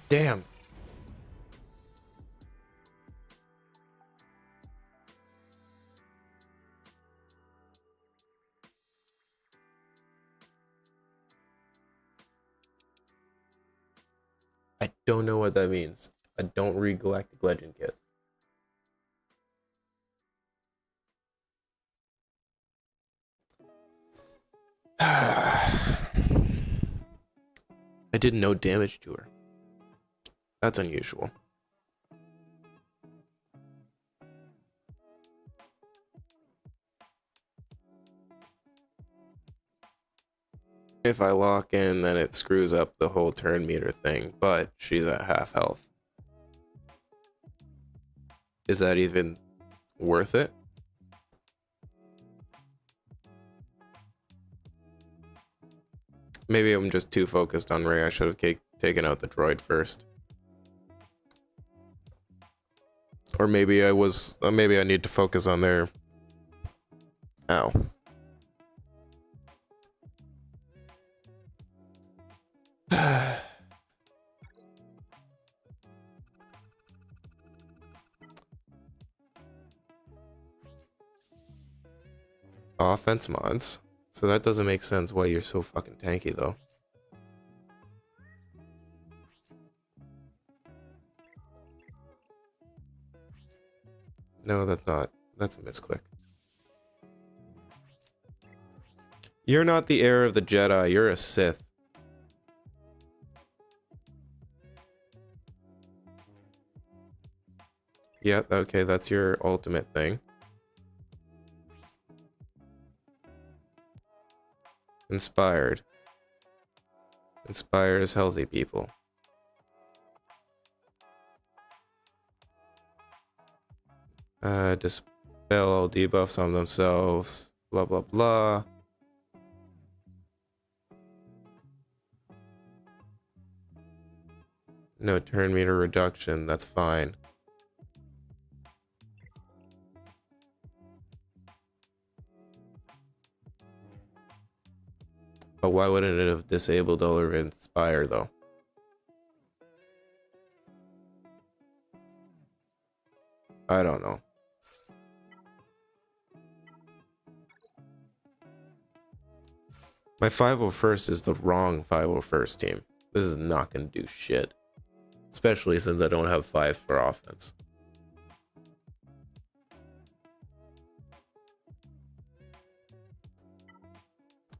Damn! I don't know what that means. I don't read Galactic Legend kits. I did no damage to her. That's unusual. If I lock in, then it screws up the whole turn meter thing, but she's at half health. Is that even worth it? Maybe I'm just too focused on Rey. I should have taken out the droid first. Or maybe I was... maybe I need to focus on their... Ow. Offense mods. So that doesn't make sense why you're so fucking tanky, though. No, that's not. That's a misclick. You're not the heir of the Jedi. You're a Sith. Yeah, okay, that's your ultimate thing. Inspired. Inspires healthy people. Dispel all debuffs on themselves. Blah, blah, blah. No turn meter reduction. That's fine. But why wouldn't it have disabled or inspire, though? I don't know. My 501st is the wrong 501st team. This is not going to do shit. Especially since I don't have 5 for offense.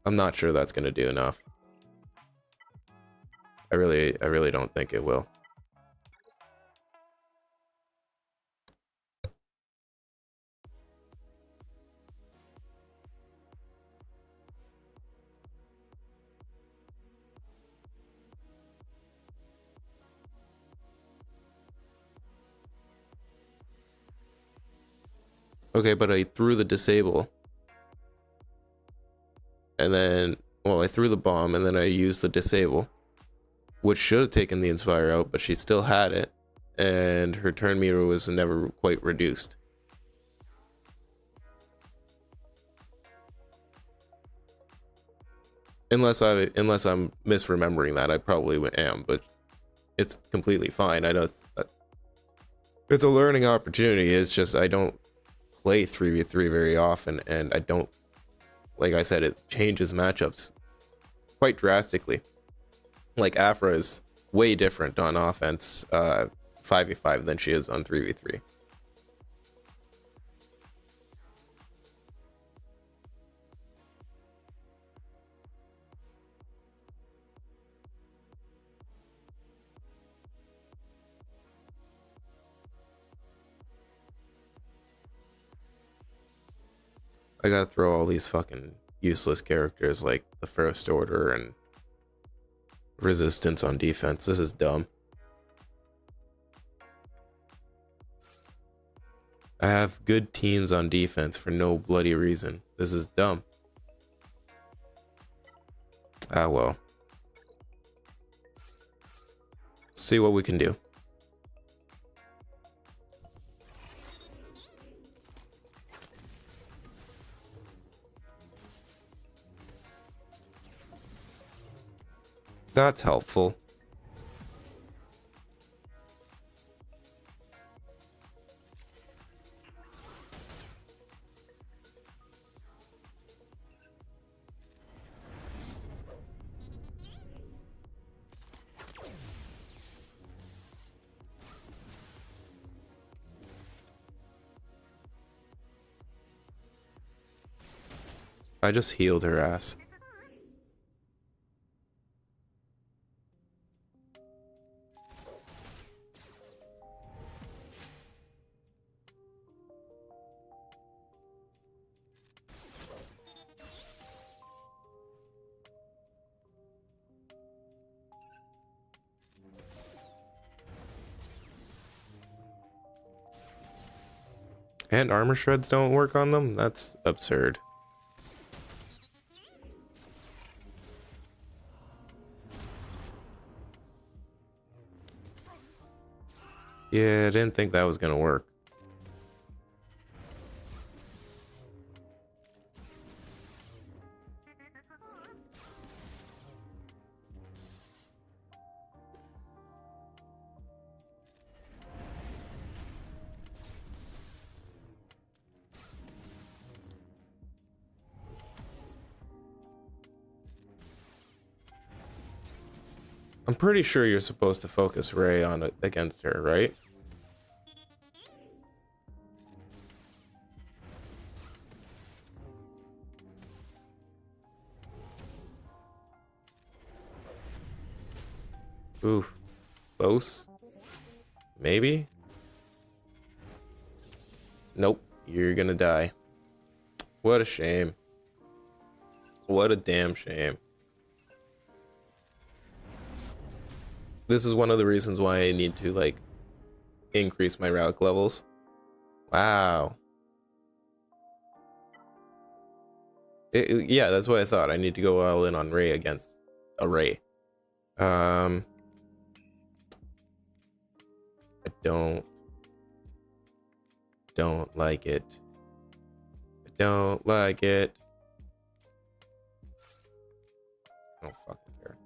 I'm not sure that's going to do enough. I really don't think it will. Okay, but I threw the disable. And then, well, I threw the bomb and then I used the disable. Which should have taken the inspire out, but she still had it. And her turn meter was never quite reduced. Unless I'm misremembering that, I probably am, but it's completely fine. I know it's a learning opportunity. It's just I don't play 3v3 very often, and I don't, like I said, it changes matchups quite drastically. Like Afra is way different on offense 5v5 than she is on 3v3. I gotta throw all these fucking useless characters like the First Order and Resistance on defense. This is dumb. I have good teams on defense for no bloody reason. This is dumb. Ah, well. See what we can do. That's helpful. I just healed her ass. And armor shreds don't work on them? That's absurd. Yeah, I didn't think that was gonna work. I'm pretty sure you're supposed to focus Ray on it against her, right? Ooh, close. Maybe? Nope, you're gonna die. What a shame. What a damn shame. This is one of the reasons why I need to, like, increase my relic levels. Wow. Yeah, that's what I thought. I need to go all in on Ray against a Ray. I don't like it. I don't like it. I don't fucking care.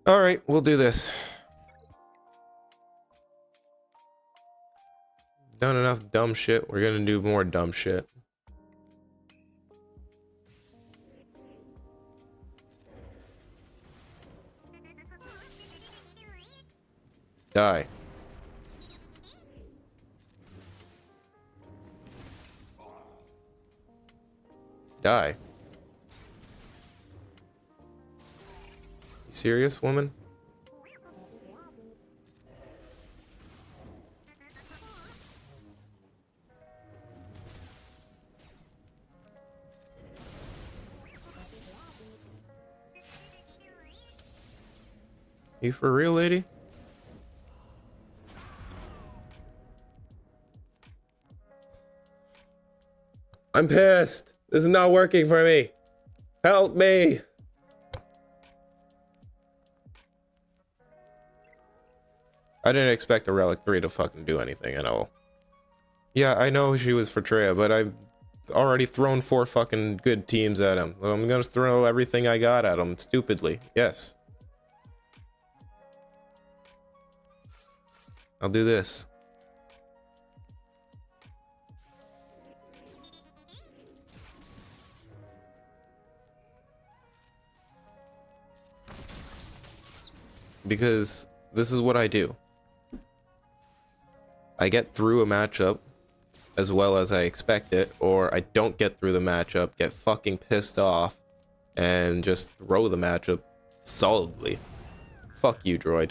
All right, we'll do this. Done enough dumb shit. We're gonna do more dumb shit. Die. Die. You serious, woman? You for real, lady? I'm pissed. This is not working for me. Help me. I didn't expect a Relic 3 to fucking do anything at all. Yeah, I know she was for Treya, but I've already thrown 4 fucking good teams at him. I'm gonna throw everything I got at him, stupidly. Yes. I'll do this. Because this is what I do. I get through a matchup as well as I expect it, or I don't get through the matchup, get fucking pissed off, and just throw the matchup solidly. Fuck you, droid.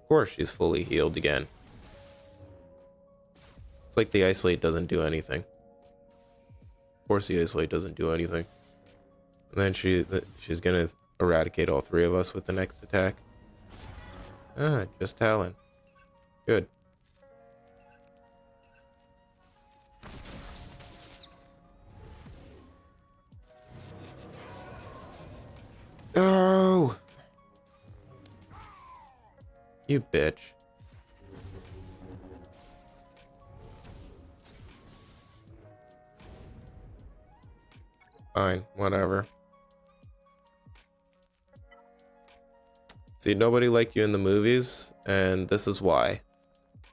Of course she's fully healed again. It's like the isolate doesn't do anything. Of course the isolate doesn't do anything. And then she's gonna eradicate all 3 of us with the next attack. Ah, just Talon. Good. Oh! You bitch. Fine, whatever. See, nobody liked you in the movies, and this is why.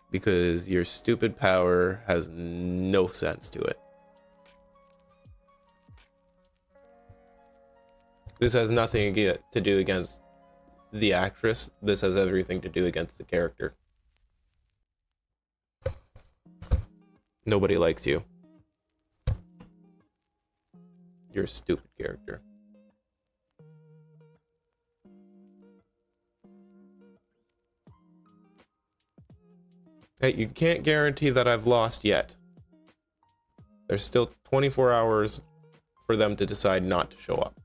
Because your stupid power has no sense to it. This has nothing to do against the actress. This has everything to do against the character. Nobody likes you. You're a stupid character. Hey, you can't guarantee that I've lost yet. There's still 24 hours for them to decide not to show up.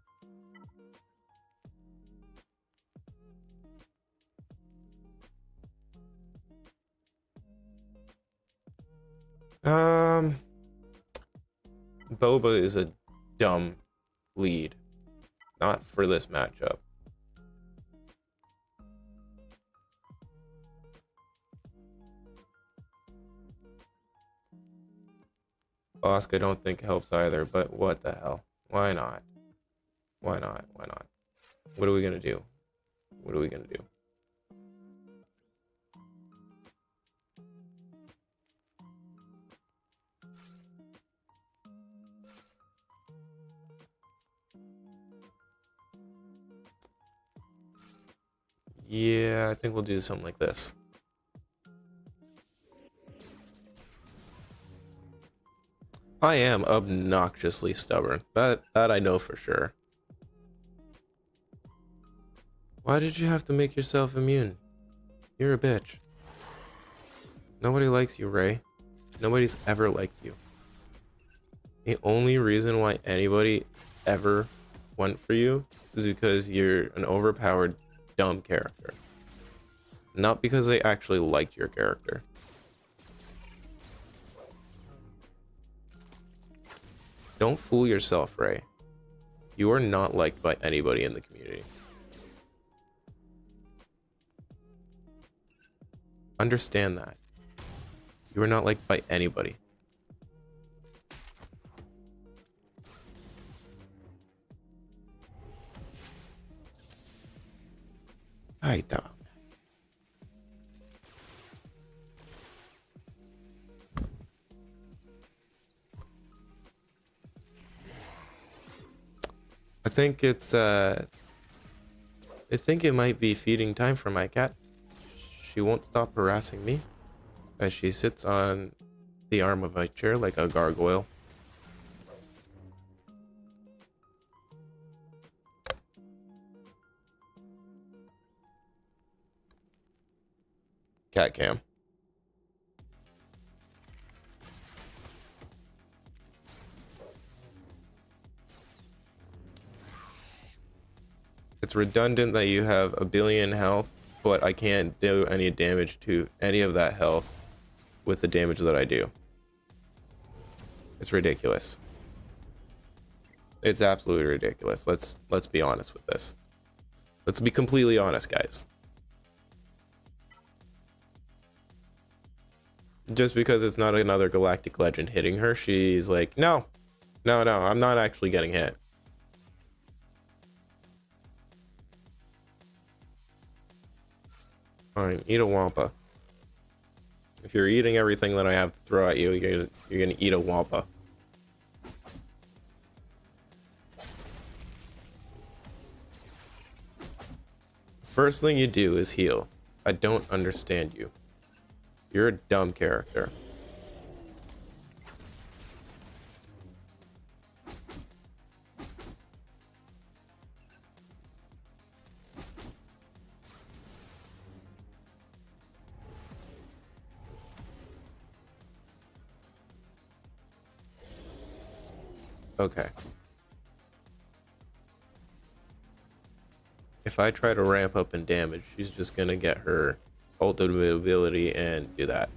Boba is a dumb lead. Not for this matchup. Bosk I don't think helps either, but what the hell? Why not? Why not? Why not? What are we gonna do? What are we gonna do? Yeah, I think we'll do something like this. I am obnoxiously stubborn. That I know for sure. Why did you have to make yourself immune? You're a bitch. Nobody likes you, Ray. Nobody's ever liked you. The only reason why anybody ever went for you is because you're an overpowered, dumb character. Not because they actually liked your character. Don't fool yourself, Ray. You are not liked by anybody in the community. Understand that. You are not liked by anybody. Ay, damn. I think it's I think it might be feeding time for my cat. She won't stop harassing me as she sits on the arm of my chair like a gargoyle. Cat cam. It's redundant that you have a billion health, but I can't do any damage to any of that health with the damage that I do. It's ridiculous. It's absolutely ridiculous. Let's be honest with this. Let's be completely honest, guys. Just because it's not another galactic legend hitting her, she's like, no, I'm not actually getting hit. Fine, eat a Wampa. If you're eating everything that I have to throw at you, you're gonna eat a Wampa. First thing you do is heal. I don't understand you. You're a dumb character. Okay. If I try to ramp up in damage, she's just gonna get her ultimate ability and do that.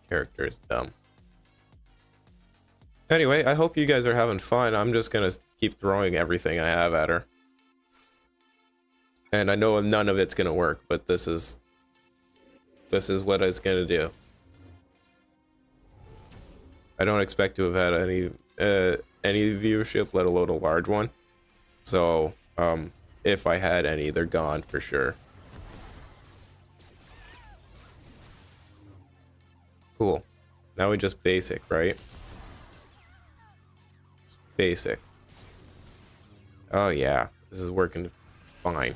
Character is dumb. Anyway, I hope you guys are having fun. I'm just gonna keep throwing everything I have at her. And I know none of it's gonna work, but this is what it's gonna do. I don't expect to have had any viewership, let alone a large one. So, if I had any, they're gone for sure. Cool. Now we just basic, right? Just basic. Oh yeah, this is working fine.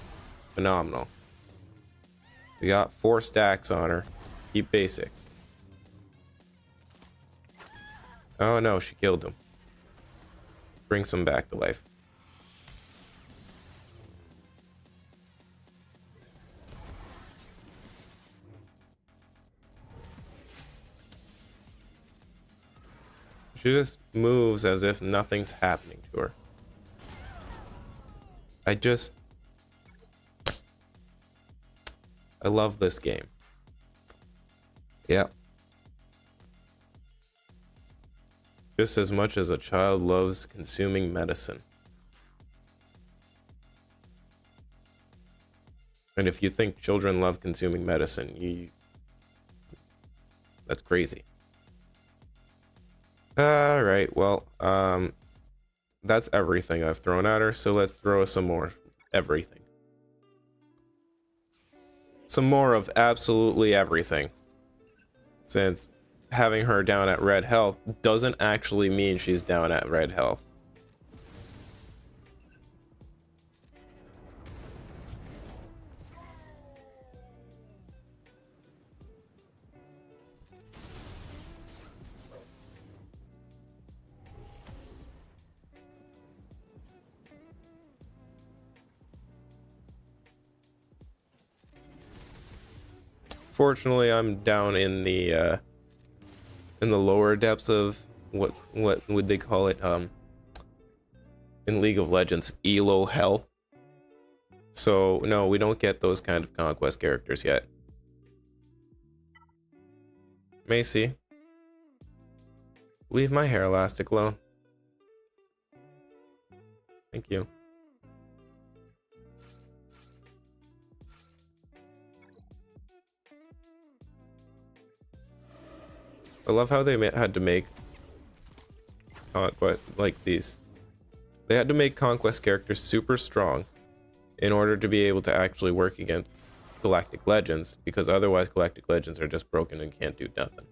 Phenomenal. We got 4 stacks on her. Keep basic. Oh no, she killed him. Bring some back to life. She just moves as if nothing's happening to her. I love this game. Yeah. Just as much as a child loves consuming medicine. And if you think children love consuming medicine, that's crazy. All right, well, that's everything I've thrown at her, so let's throw some more everything. Some more of absolutely everything. Since having her down at red health doesn't actually mean she's down at red health. Fortunately, I'm down in the lower depths of what would they call it in League of Legends, Elo hell. So no, we don't get those kind of conquest characters yet. Macy, leave my hair elastic alone. Thank you. I love how they had to make conquest like these. They had to make conquest characters super strong in order to be able to actually work against Galactic Legends, because otherwise Galactic Legends are just broken and can't do nothing.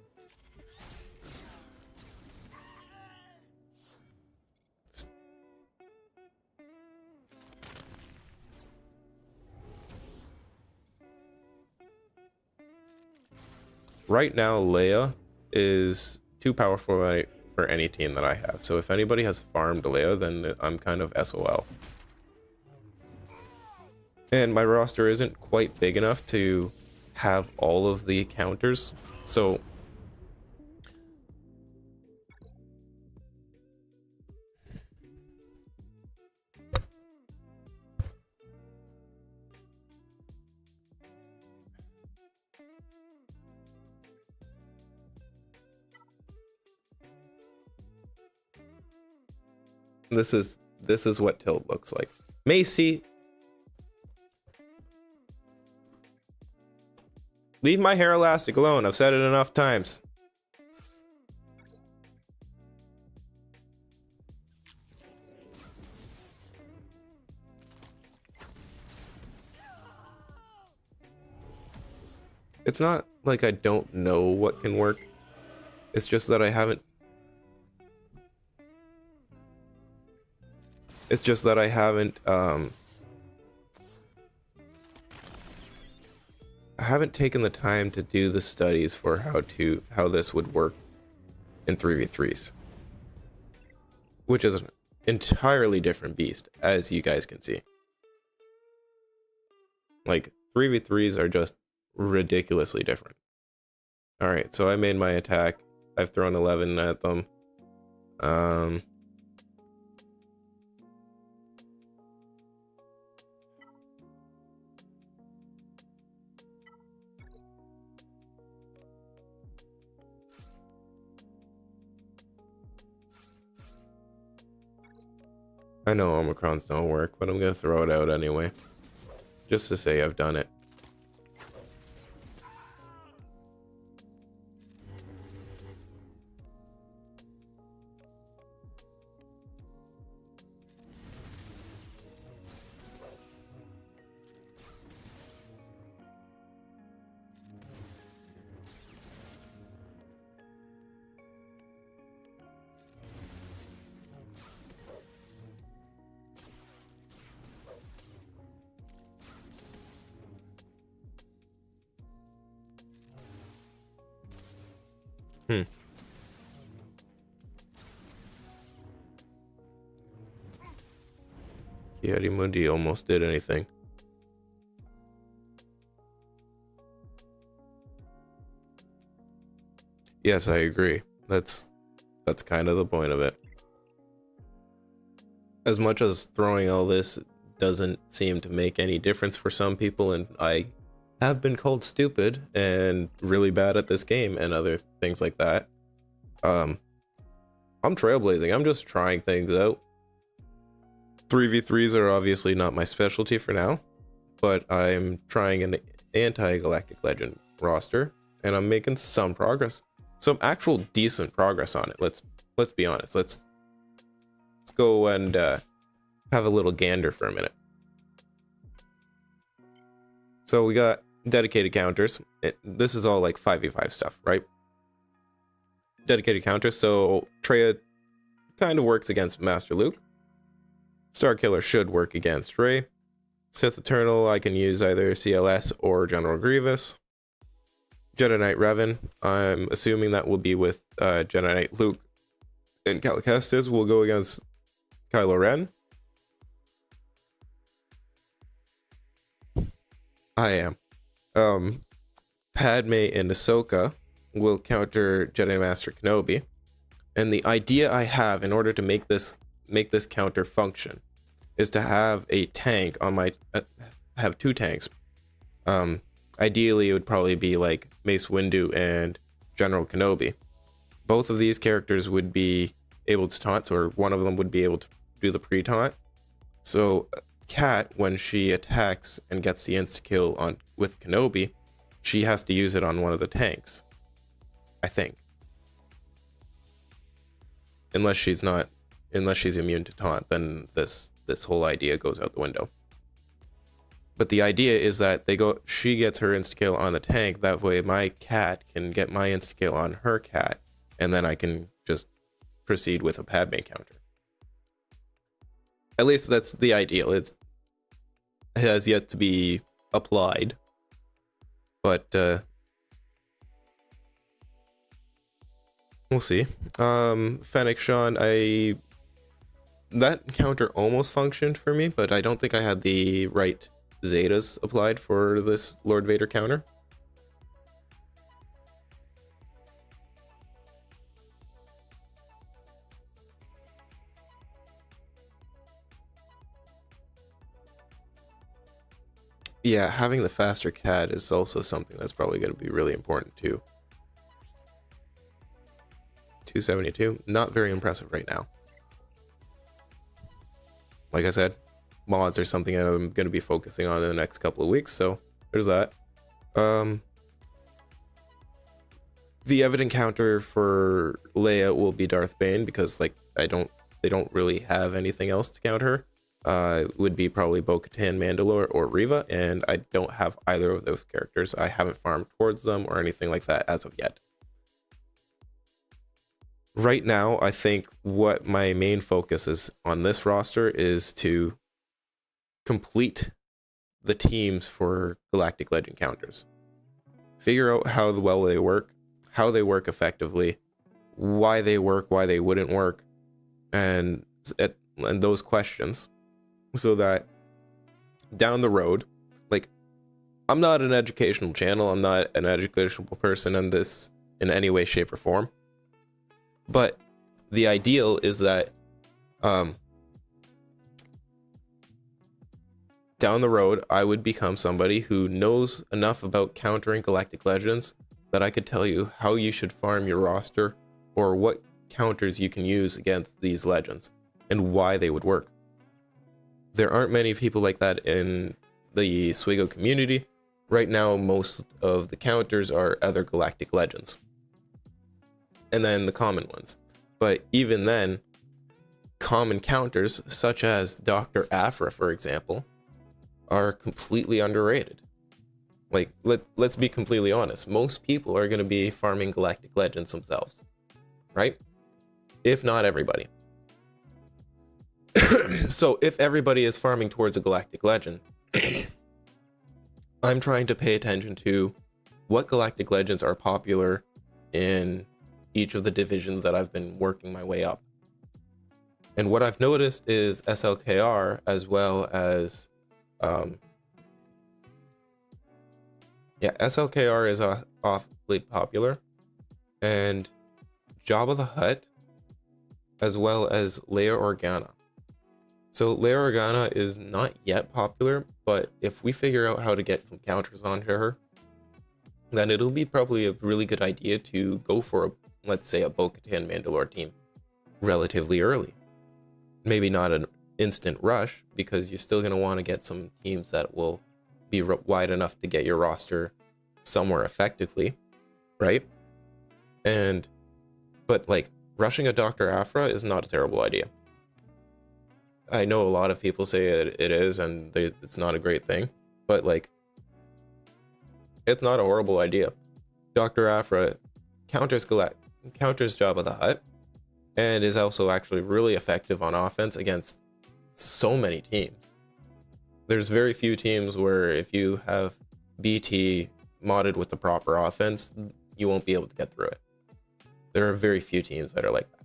Right now, Leia is too powerful for any team that I have. So if anybody has farmed Leia, then I'm kind of SOL. And my roster isn't quite big enough to have all of the counters. So this is what Tilt looks like. Macy, leave my hair elastic alone. I've said it enough times. It's not like I don't know what can work. It's just that I haven't. It's just that I haven't taken the time to do the studies for how this would work in 3v3s, which is an entirely different beast, as you guys can see. Like 3v3s are just ridiculously different. All right, so I made my attack. I've thrown 11 at them. I know Omicrons don't work, but I'm gonna throw it out anyway, just to say I've done it. Mundi almost did anything. Yes, I agree. That's kind of the point of it. As much as throwing all this doesn't seem to make any difference for some people, and I have been called stupid and really bad at this game and other things like that, I'm trailblazing. I'm just trying things out. 3v3s are obviously not my specialty for now, but I'm trying an anti-Galactic Legend roster, and I'm making some progress, some actual decent progress on it. Let's be honest. Let's go and have a little gander for a minute. So we got dedicated counters. This is all like 5v5 stuff, right? Dedicated counters. So Traya kind of works against Master Luke. Starkiller should work against Rey. Sith Eternal, I can use either CLS or General Grievous. Jedi Knight Revan, I'm assuming that will be with Jedi Knight Luke and Cal Kestis will go against Kylo Ren. I am. Padme and Ahsoka will counter Jedi Master Kenobi. And the idea I have in order to make this counter function is to have a tank on my have two tanks. Ideally it would probably be like Mace Windu and General Kenobi. Both of these characters would be able to taunt, or one of them would be able to do the pre-taunt. So Kat, when she attacks and gets the insta-kill on with Kenobi, she has to use it on one of the tanks, I think. Unless she's immune to taunt, then this whole idea goes out the window. But the idea is that she gets her insta-kill on the tank, that way my cat can get my insta-kill on her cat, and then I can just proceed with a Padme counter. At least that's the ideal. It has yet to be applied, but we'll see. Fennec Sean, that counter almost functioned for me, but I don't think I had the right Zetas applied for this Lord Vader counter. Yeah, having the faster CAD is also something that's probably going to be really important too. 272, not very impressive right now. Like I said, mods are something I'm going to be focusing on in the next couple of weeks, so there's that. The evident counter for Leia will be Darth Bane, because like they don't really have anything else to counter her. Would be probably Bo-Katan, Mandalore, or Reva, and I don't have either of those characters. I haven't farmed towards them or anything like that as of yet. Right now, I think what my main focus is on this roster is to complete the teams for Galactic Legend counters. Figure out how well they work, how they work effectively, why they work, why they wouldn't work, and those questions, so that down the road, like, I'm not an educational channel, I'm not an educational person in this in any way, shape, or form, but the ideal is that down the road, I would become somebody who knows enough about countering Galactic Legends that I could tell you how you should farm your roster, or what counters you can use against these legends, and why they would work. There aren't many people like that in the Swigo community. Right now, most of the counters are other Galactic Legends, and then the common ones. But even then, common counters, such as Dr. Aphra, for example, are completely underrated. Like, let's be completely honest. Most people are going to be farming Galactic Legends themselves, right? If not everybody. So if everybody is farming towards a Galactic Legend, I'm trying to pay attention to what Galactic Legends are popular in each of the divisions that I've been working my way up. And what I've noticed is SLKR, as well as SLKR is awfully popular, and Jabba the Hutt, as well as Leia Organa. So Leia Organa is not yet popular, but if we figure out how to get some counters onto her, then it'll be probably a really good idea to go for let's say a Bo-Katan Mandalore team relatively early. Maybe not an instant rush, because you're still going to want to get some teams that will be wide enough to get your roster somewhere effectively, right? But like rushing a Dr. Aphra is not a terrible idea. I know a lot of people say it is, and it's not a great thing, but like, it's not a horrible idea. Dr. Aphra counters Jabba the Hutt, and is also actually really effective on offense against so many teams. There's very few teams where if you have BT modded with the proper offense, you won't be able to get through it. There are very few teams that are like that.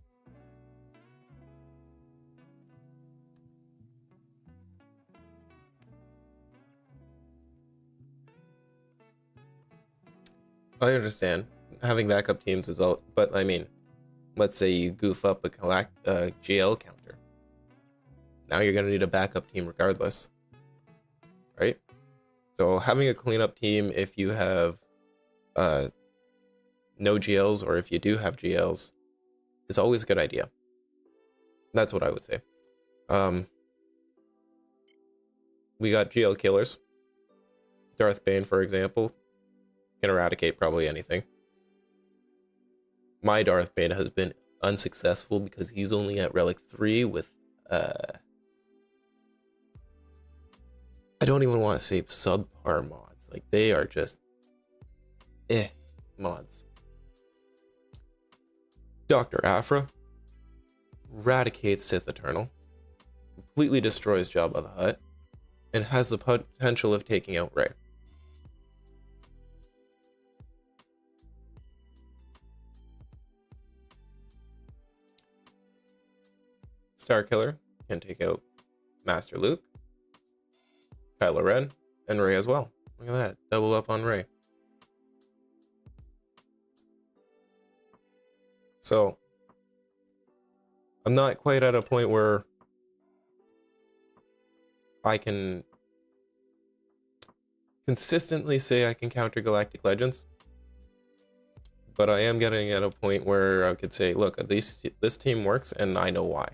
I understand having backup teams is all, but I mean, let's say you goof up a GL counter. Now you're going to need a backup team regardless, right? So having a cleanup team, if you have no GLs, or if you do have GLs, is always a good idea. That's what I would say. We got GL killers. Darth Bane, for example, can eradicate probably anything. My Darth Bane has been unsuccessful because he's only at Relic 3 with I don't even want to say subpar mods. Like, they are just mods. Dr. Aphra eradicates Sith Eternal, completely destroys Jabba the Hutt, and has the potential of taking out Rey. Starkiller can take out Master Luke, Kylo Ren, and Rey as well. Look at that, double up on Rey. So, I'm not quite at a point where I can consistently say I can counter Galactic Legends, but I am getting at a point where I could say, look, at least this team works and I know why.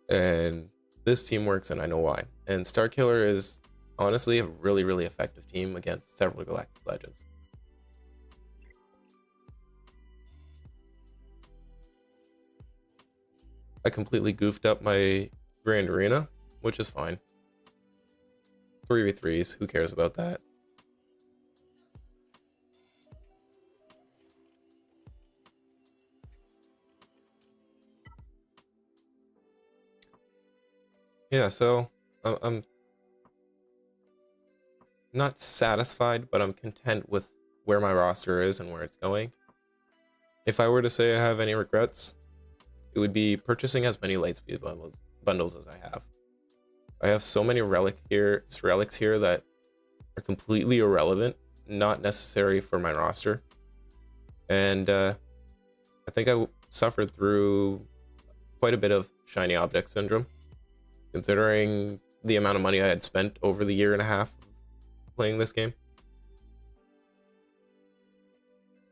And this team works and I know why. And Starkiller is honestly a really, really effective team against several Galactic Legends. I completely goofed up my Grand Arena, which is fine. 3v3s, who cares about that? Yeah, so I'm not satisfied, but I'm content with where my roster is and where it's going. If I were to say I have any regrets, it would be purchasing as many Lightspeed bundles as I have. I have so many relics here that are completely irrelevant, not necessary for my roster. And I think I suffered through quite a bit of shiny object syndrome, considering the amount of money I had spent over the year and a half playing this game.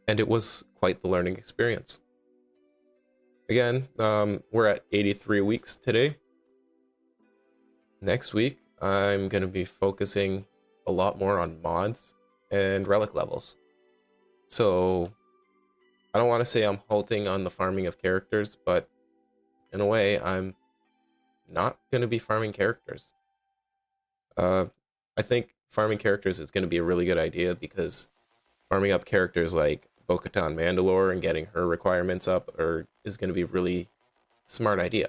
And it was quite the learning experience. Again, we're at 83 weeks today. Next week, I'm going to be focusing a lot more on mods and relic levels. So I don't want to say I'm halting on the farming of characters, but in a way, I'm not going to be farming characters. I think farming characters is going to be a really good idea, because farming up characters like Bo-Katan Mandalore and getting her requirements up is going to be a really smart idea.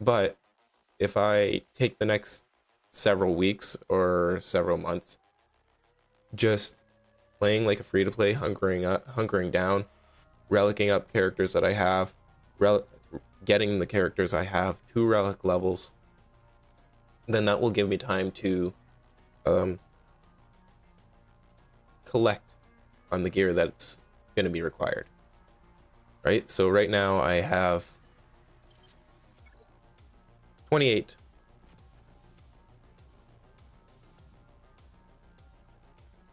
But if I take the next several weeks or several months just playing like a free-to-play, hunkering down, relicking up characters that I have, getting the characters I have to relic levels, then that will give me time to collect on the gear that's going to be required. Right? So right now I have 28.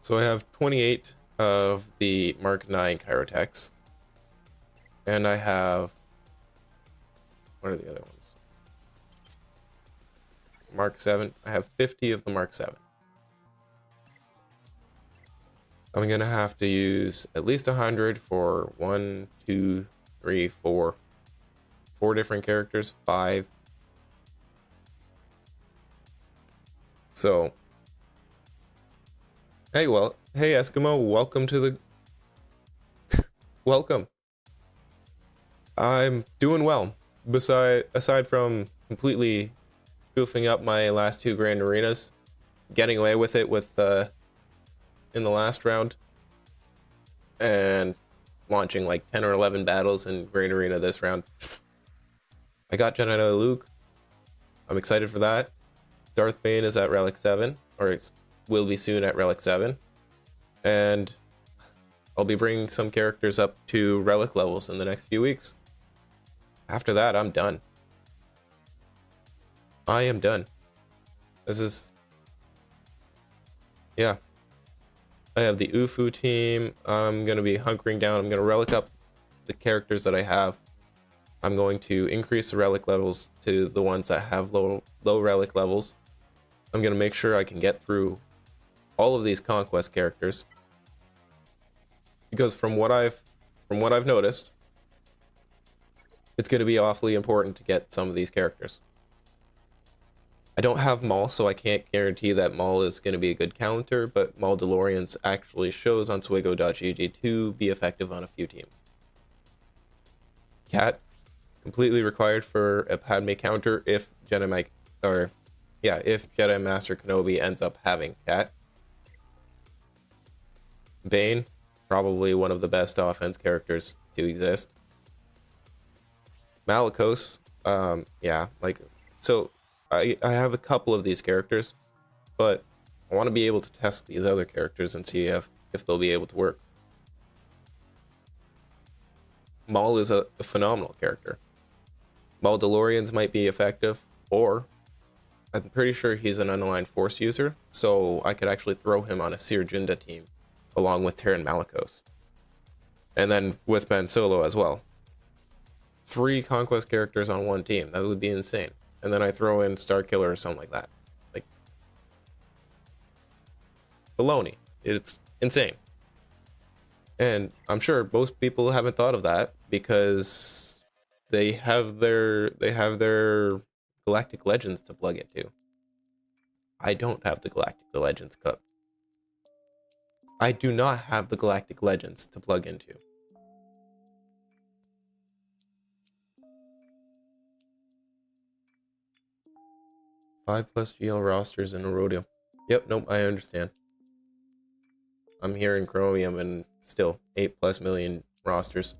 So I have 28 of the Mark 9 Chirotechs. And I have, what are the other ones? Mark 7. I have 50 of the Mark 7. I'm gonna have to use at least 100 for 1, 2, 3, 4. 4 different characters, 5. So, hey, well, hey Eskimo, welcome to the... welcome. I'm doing well. Aside from completely goofing up my last 2 grand arenas, getting away with it with in the last round, and launching like 10 or 11 battles in grand arena this round. I got Jedi Luke. I'm excited for that. Darth Bane is at Relic 7, or will be soon at Relic 7, and I'll be bringing some characters up to Relic levels in the next few weeks. After that, I'm done. I am done. This is... yeah. I have the Ufu team. I'm going to be hunkering down. I'm going to relic up the characters that I have. I'm going to increase the relic levels to the ones that have low relic levels. I'm going to make sure I can get through all of these conquest characters. Because from what I've noticed, it's going to be awfully important to get some of these characters. I don't have Maul, so I can't guarantee that Maul is going to be a good counter, but Maul DeLoreans actually shows on Swigo.gg to be effective on a few teams. Cat, completely required for a Padme counter if Jedi Master Kenobi ends up having Cat. Bane, probably one of the best offense characters to exist. Malicos, yeah, like, so I have a couple of these characters, but I want to be able to test these other characters and see if they'll be able to work. Maul is a phenomenal character. Maul DeLoreans might be effective, or I'm pretty sure he's an unaligned force user, so I could actually throw him on a Seer Junda team along with Terran Malicos. And then with Ben Solo as well. 3 conquest characters on one team, that would be insane. And then I throw in Starkiller or something like that. Like, baloney. It's insane. And I'm sure most people haven't thought of that because they have their Galactic Legends to plug into. I don't have the Galactic Legends Cup. I do not have the Galactic Legends to plug into. Five plus GL rosters in a rodeo. Yep, nope, I understand. I'm here in Chromium and still 8+ million rosters.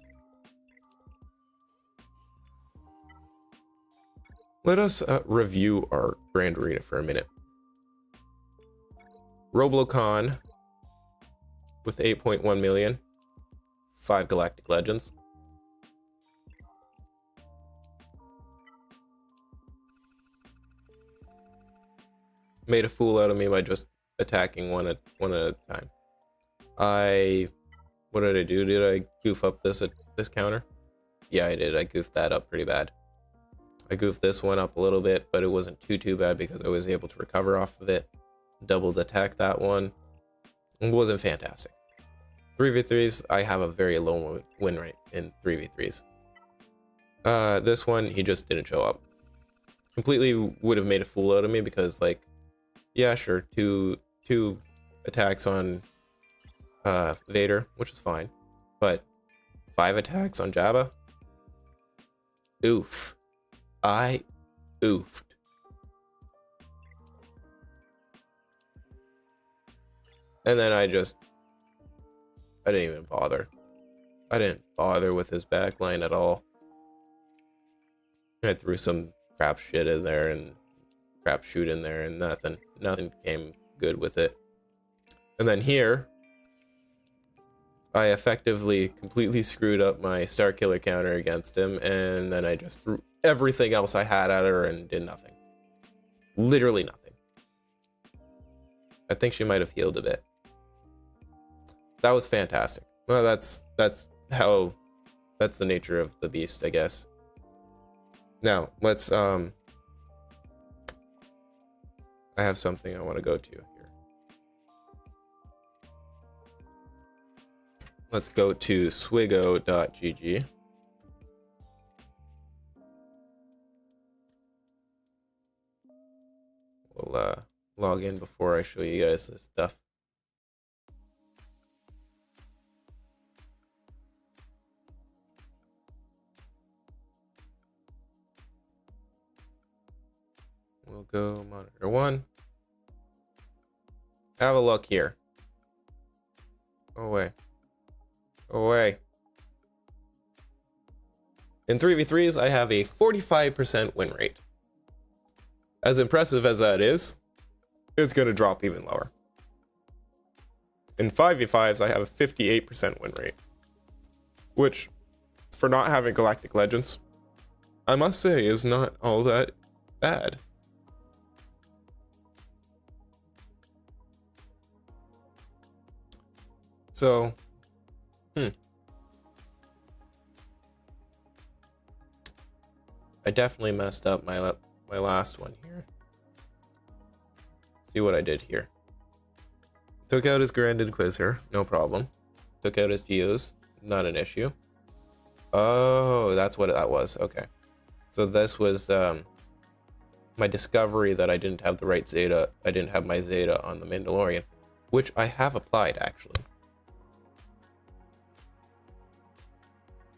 Let us review our Grand Arena for a minute. Roblocon with 8.1 million. 5 Galactic Legends. Made a fool out of me by just attacking one at a time. What did I do? Did I goof up this counter? Yeah, I did. I goofed that up pretty bad. I goofed this one up a little bit, but it wasn't too bad because I was able to recover off of it. Doubled attack that one. It wasn't fantastic. 3v3s, I have a very low win rate in 3v3s. This one, he just didn't show up. Completely would have made a fool out of me because, like, yeah, sure, two attacks on Vader, which is fine, but 5 attacks on Jabba? Oof. I oofed. And then I didn't even bother. I didn't bother with his backline at all. I threw some crap shit in there and crap shoot in there and nothing came good with it. And then here, I effectively completely screwed up my Starkiller counter against him, and then I just threw everything else I had at her and did nothing. Literally nothing. I think she might have healed a bit. That was fantastic. Well, that's the nature of the beast, I guess. Now, let's I have something I want to go to here. Let's go to swigo.gg. We'll log in before I show you guys this stuff. We'll go monitor 1. Have a look here. Go away. Go away. In 3v3s, I have a 45% win rate. As impressive as that is, it's going to drop even lower. In 5v5s, I have a 58% win rate. Which, for not having Galactic Legends, I must say is not all that bad. So, I definitely messed up my last one here. See what I did here. Took out his Grand Inquisitor, no problem. Took out his Geos, not an issue. Oh, that's what that was. Okay. So this was my discovery that I didn't have the right Zeta. I didn't have my Zeta on the Mandalorian, which I have applied actually.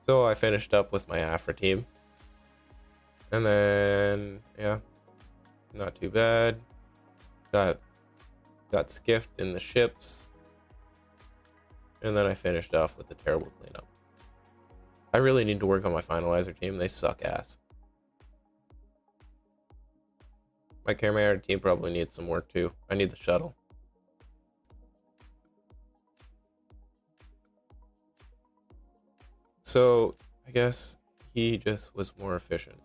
So I finished up with my Afra team. And then, yeah, not too bad. Got skiffed in the ships. And then I finished off with the terrible cleanup. I really need to work on my finalizer team. They suck ass. My Carrier team probably needs some work too. I need the shuttle. So, I guess he just was more efficient.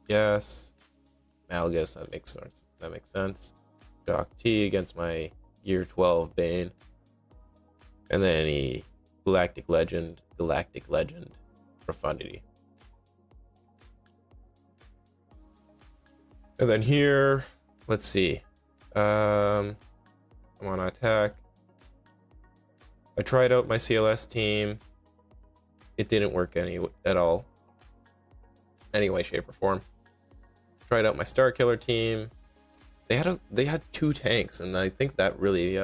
Yes. Malgus, that makes sense. That makes sense. Doc T against my Gear 12 Bane. And then he Galactic Legend, Profundity. And then here, let's see. I'm on attack. I tried out my CLS team. It didn't work at all. Any way, shape, or form. Tried out my Star Killer team. They had 2 tanks, and I think that really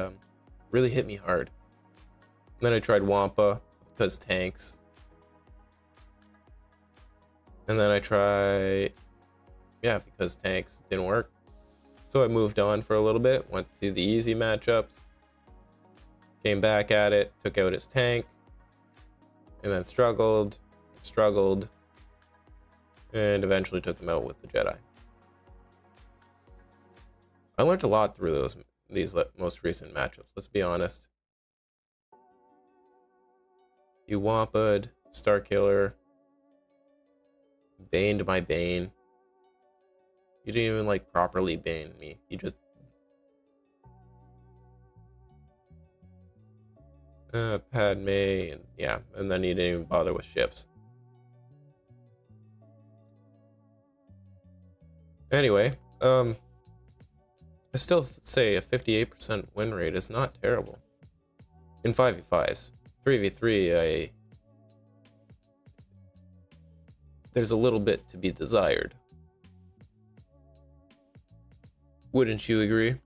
really hit me hard. And then I tried Wampa because tanks. And then I tried, yeah, because tanks didn't work. So I moved on for a little bit, went to the easy matchups, came back at it, took out his tank, and then struggled, and eventually took him out with the Jedi. I learned a lot through these most recent matchups, let's be honest. You Wampa'd, Star Killer, Baned my Bane. You didn't even like properly Bane me. You just Padme, and yeah, and then you didn't even bother with ships. Anyway, I still say a 58% win rate is not terrible. In 5v5s. 3v3, there's a little bit to be desired. Wouldn't you agree?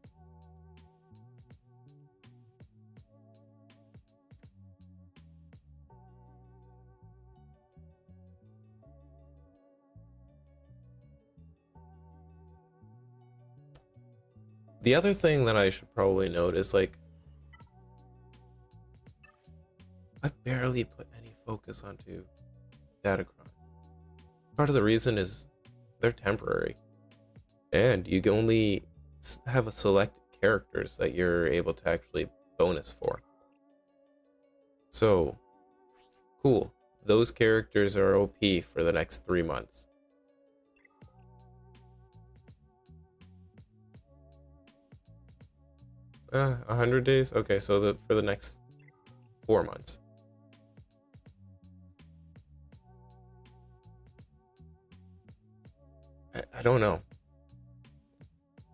The other thing that I should probably note is, like, I barely put any focus onto Datacron. Part of the reason is they're temporary, and you can only have a select characters that you're able to actually bonus for. So, cool. Those characters are OP for the next 3 months. Uh, 100 days? Okay, so for the next 4 months. I don't know.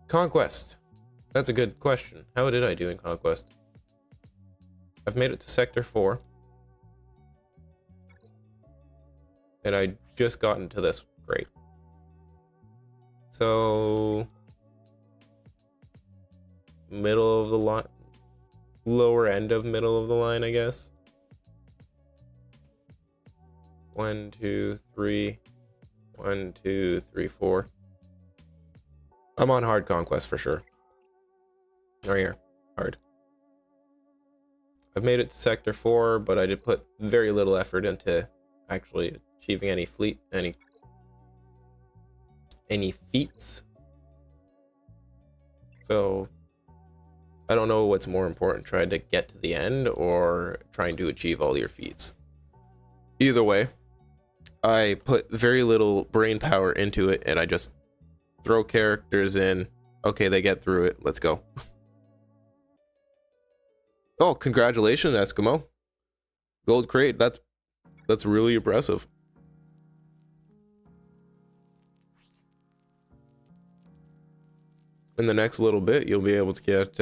Conquest. That's a good question. How did I do in Conquest? I've made it to Sector 4. and I just got into this. Great. So middle of the line, lower end of middle of the line, I guess. 1, 2, 3. 1, 2, 3, 4. I'm on hard conquest for sure. Oh, here, hard. I've made it to sector 4, but I did put very little effort into actually achieving any feats. So I don't know what's more important, trying to get to the end or trying to achieve all your feats. Either way, I put very little brain power into it, and I just throw characters in. Okay, they get through it. Let's go. Oh, congratulations, Eskimo. Gold crate. That's really impressive. In the next little bit, you'll be able to get...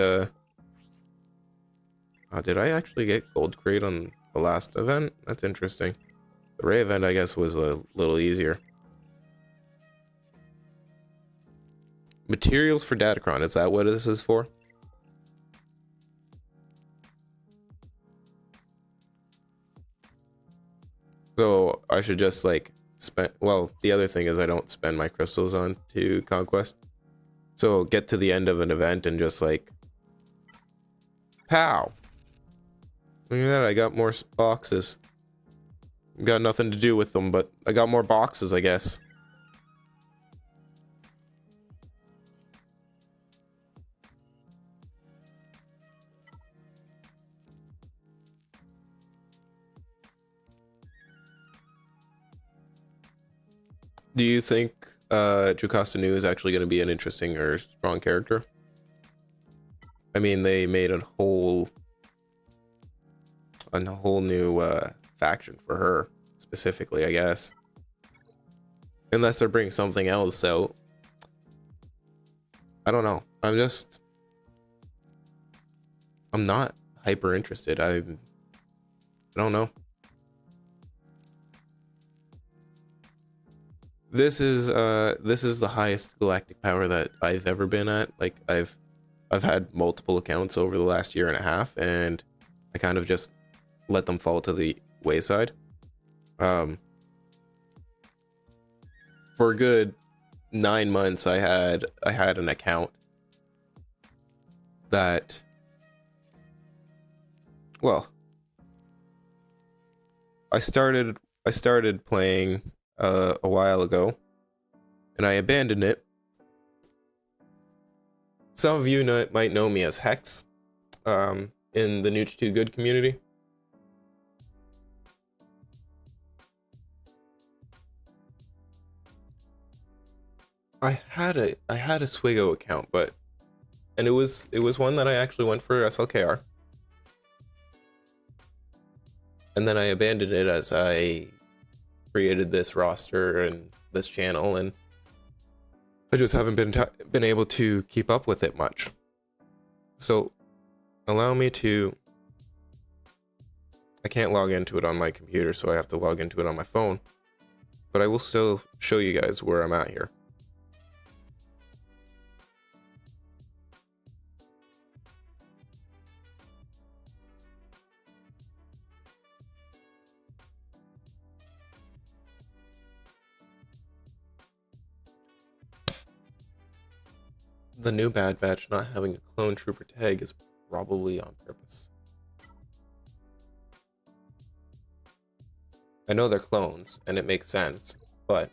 did I actually get gold crate on the last event? That's interesting. The Ray event, I guess, was a little easier. Materials for Datacron. Is that what this is for? So I should just like spend... Well, the other thing is I don't spend my crystals on to Conquest. So get to the end of an event and just like... Pow! Look at that, I got more boxes. Got nothing to do with them, but I got more boxes, I guess. Do you think Jocasta Nu is actually going to be an interesting or strong character? I mean, they made a whole new faction for her specifically, I guess. Unless they're bringing something else out. I don't know. I'm not hyper interested. I don't know. This is the highest galactic power that I've ever been at. Like I've had multiple accounts over the last year and a half, and I kind of just let them fall to the wayside. For a good 9 months, I had an account that, well, I started playing a while ago, and I abandoned it. Some of you might know me as Hex in the Nooch 2 Good community. I had a Swigo account, and it was one that I actually went for SLKR. And then I abandoned it as I created this roster and this channel, and I just haven't been able to keep up with it much. So allow me to... I can't log into it on my computer, so I have to log into it on my phone. But I will still show you guys where I'm at here. The new Bad Batch not having a clone trooper tag is probably on purpose. I know they're clones, and it makes sense, but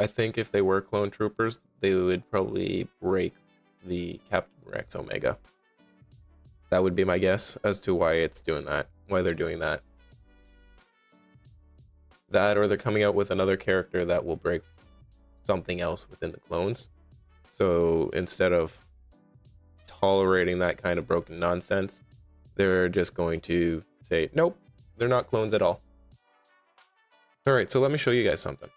I think if they were clone troopers, they would probably break the Captain Rex Omega. That would be my guess as to why it's doing that, why they're doing that. That, or they're coming out with another character that will break something else within the clones. So instead of tolerating that kind of broken nonsense, they're just going to say, nope, they're not clones at all. All right, so let me show you guys something.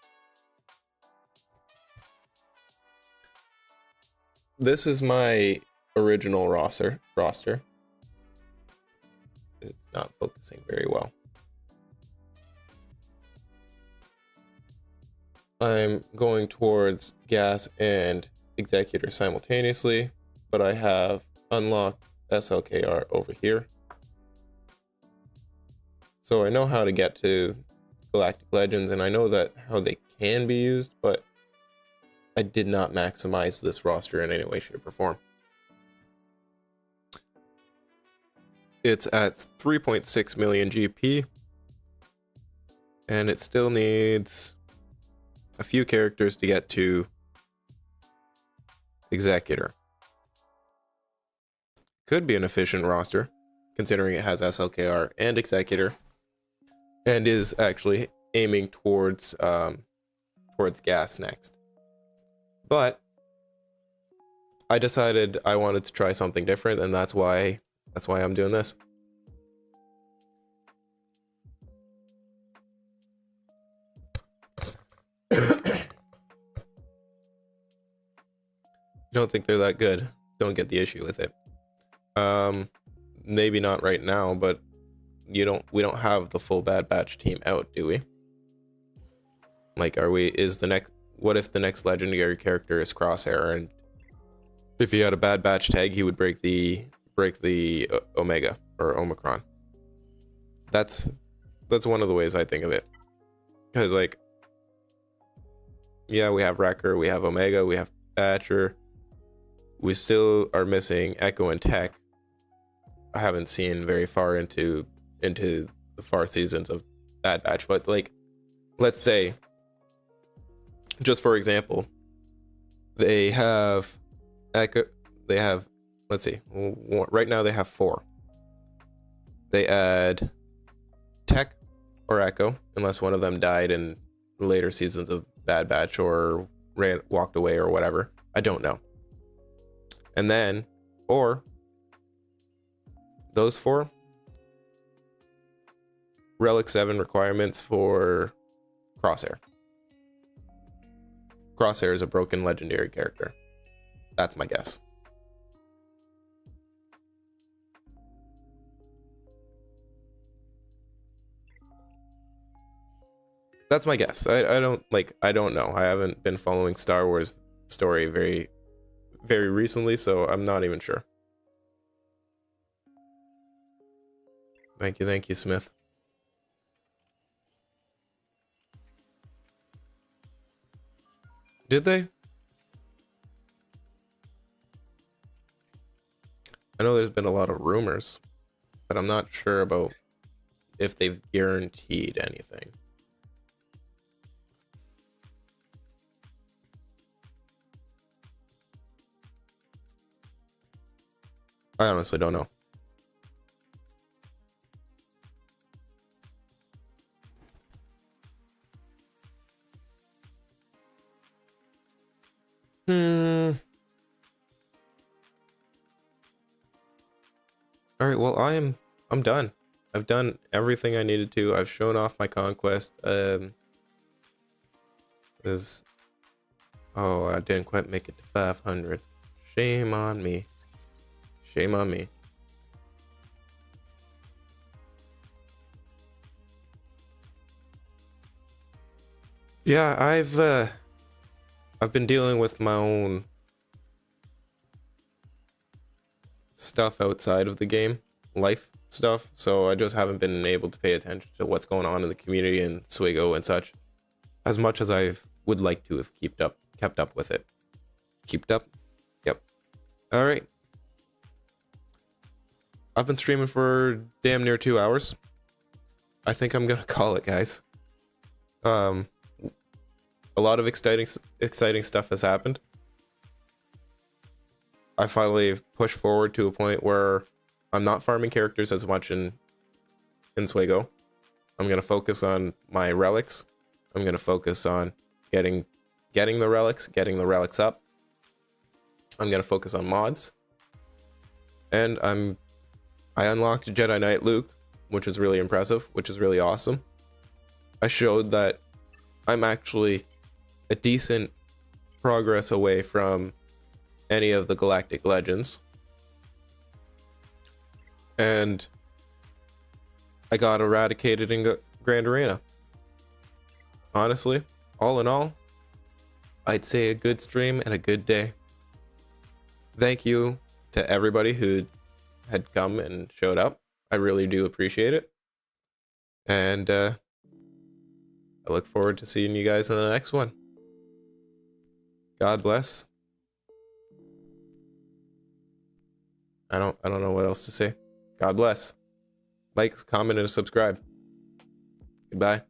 This is my original roster. It's not focusing very well. I'm going towards gas and executor simultaneously, but I have unlocked SLKR over here. So I know how to get to Galactic Legends, and I know that how they can be used, but I did not maximize this roster in any way, shape, or form. It's at 3.6 million GP, and it still needs a few characters to get to Executor. Could be an efficient roster, considering it has SLKR and Executor, and is actually aiming towards gas next. But I decided I wanted to try something different, and that's why I'm doing this. Don't think they're that good. Don't get the issue with it. Maybe not right now, but we don't have the full Bad Batch team out, do we? Like, what if the next legendary character is Crosshair, and if he had a Bad Batch tag, he would break the Omega or Omicron. That's one of the ways I think of it. Because, like, yeah, we have Wrecker, we have Omega, we have Thatcher. We still are missing Echo and Tech. I haven't seen very far into the far seasons of Bad Batch, but, like, let's say, just for example, they have Echo. They have, let's see, right now they have 4. They add Tech or Echo, unless one of them died in later seasons of Bad Batch or walked away or whatever. I don't know. And then, or those 4 Relic 7 requirements for Crosshair. Crosshair is a broken legendary character. That's my guess. That's my guess. I don't know. I haven't been following Star Wars story very recently, so I'm not even sure. Thank you, Smith. Did they? I know there's been a lot of rumors, but I'm not sure about if they've guaranteed anything. I honestly don't know. All right, well, I'm done. I've done everything I needed to. I've shown off my conquest. Oh, I didn't quite make it to 500. Shame on me. Shame on me. Yeah, I've been dealing with my own stuff outside of the game, life stuff, so I just haven't been able to pay attention to what's going on in the community and Swigo and such as much as I would like to have kept up with it. Kept up? Yep. All right. I've been streaming for damn near 2 hours. I think I'm gonna call it, guys. A lot of exciting stuff has happened. I finally pushed forward to a point where I'm not farming characters as much in Swigo. I'm gonna focus on my relics. I'm gonna focus on getting the relics up. I'm gonna focus on mods. And I unlocked Jedi Knight Luke, which is really impressive, which is really awesome. I showed that I'm actually a decent progress away from any of the Galactic Legends. And I got eradicated in Grand Arena. Honestly, all in all, I'd say a good stream and a good day. Thank you to everybody who had come and showed up. I really do appreciate it. And I look forward to seeing you guys in the next one. God bless. I don't know what else to say. God bless. Like, comment, and subscribe. Goodbye.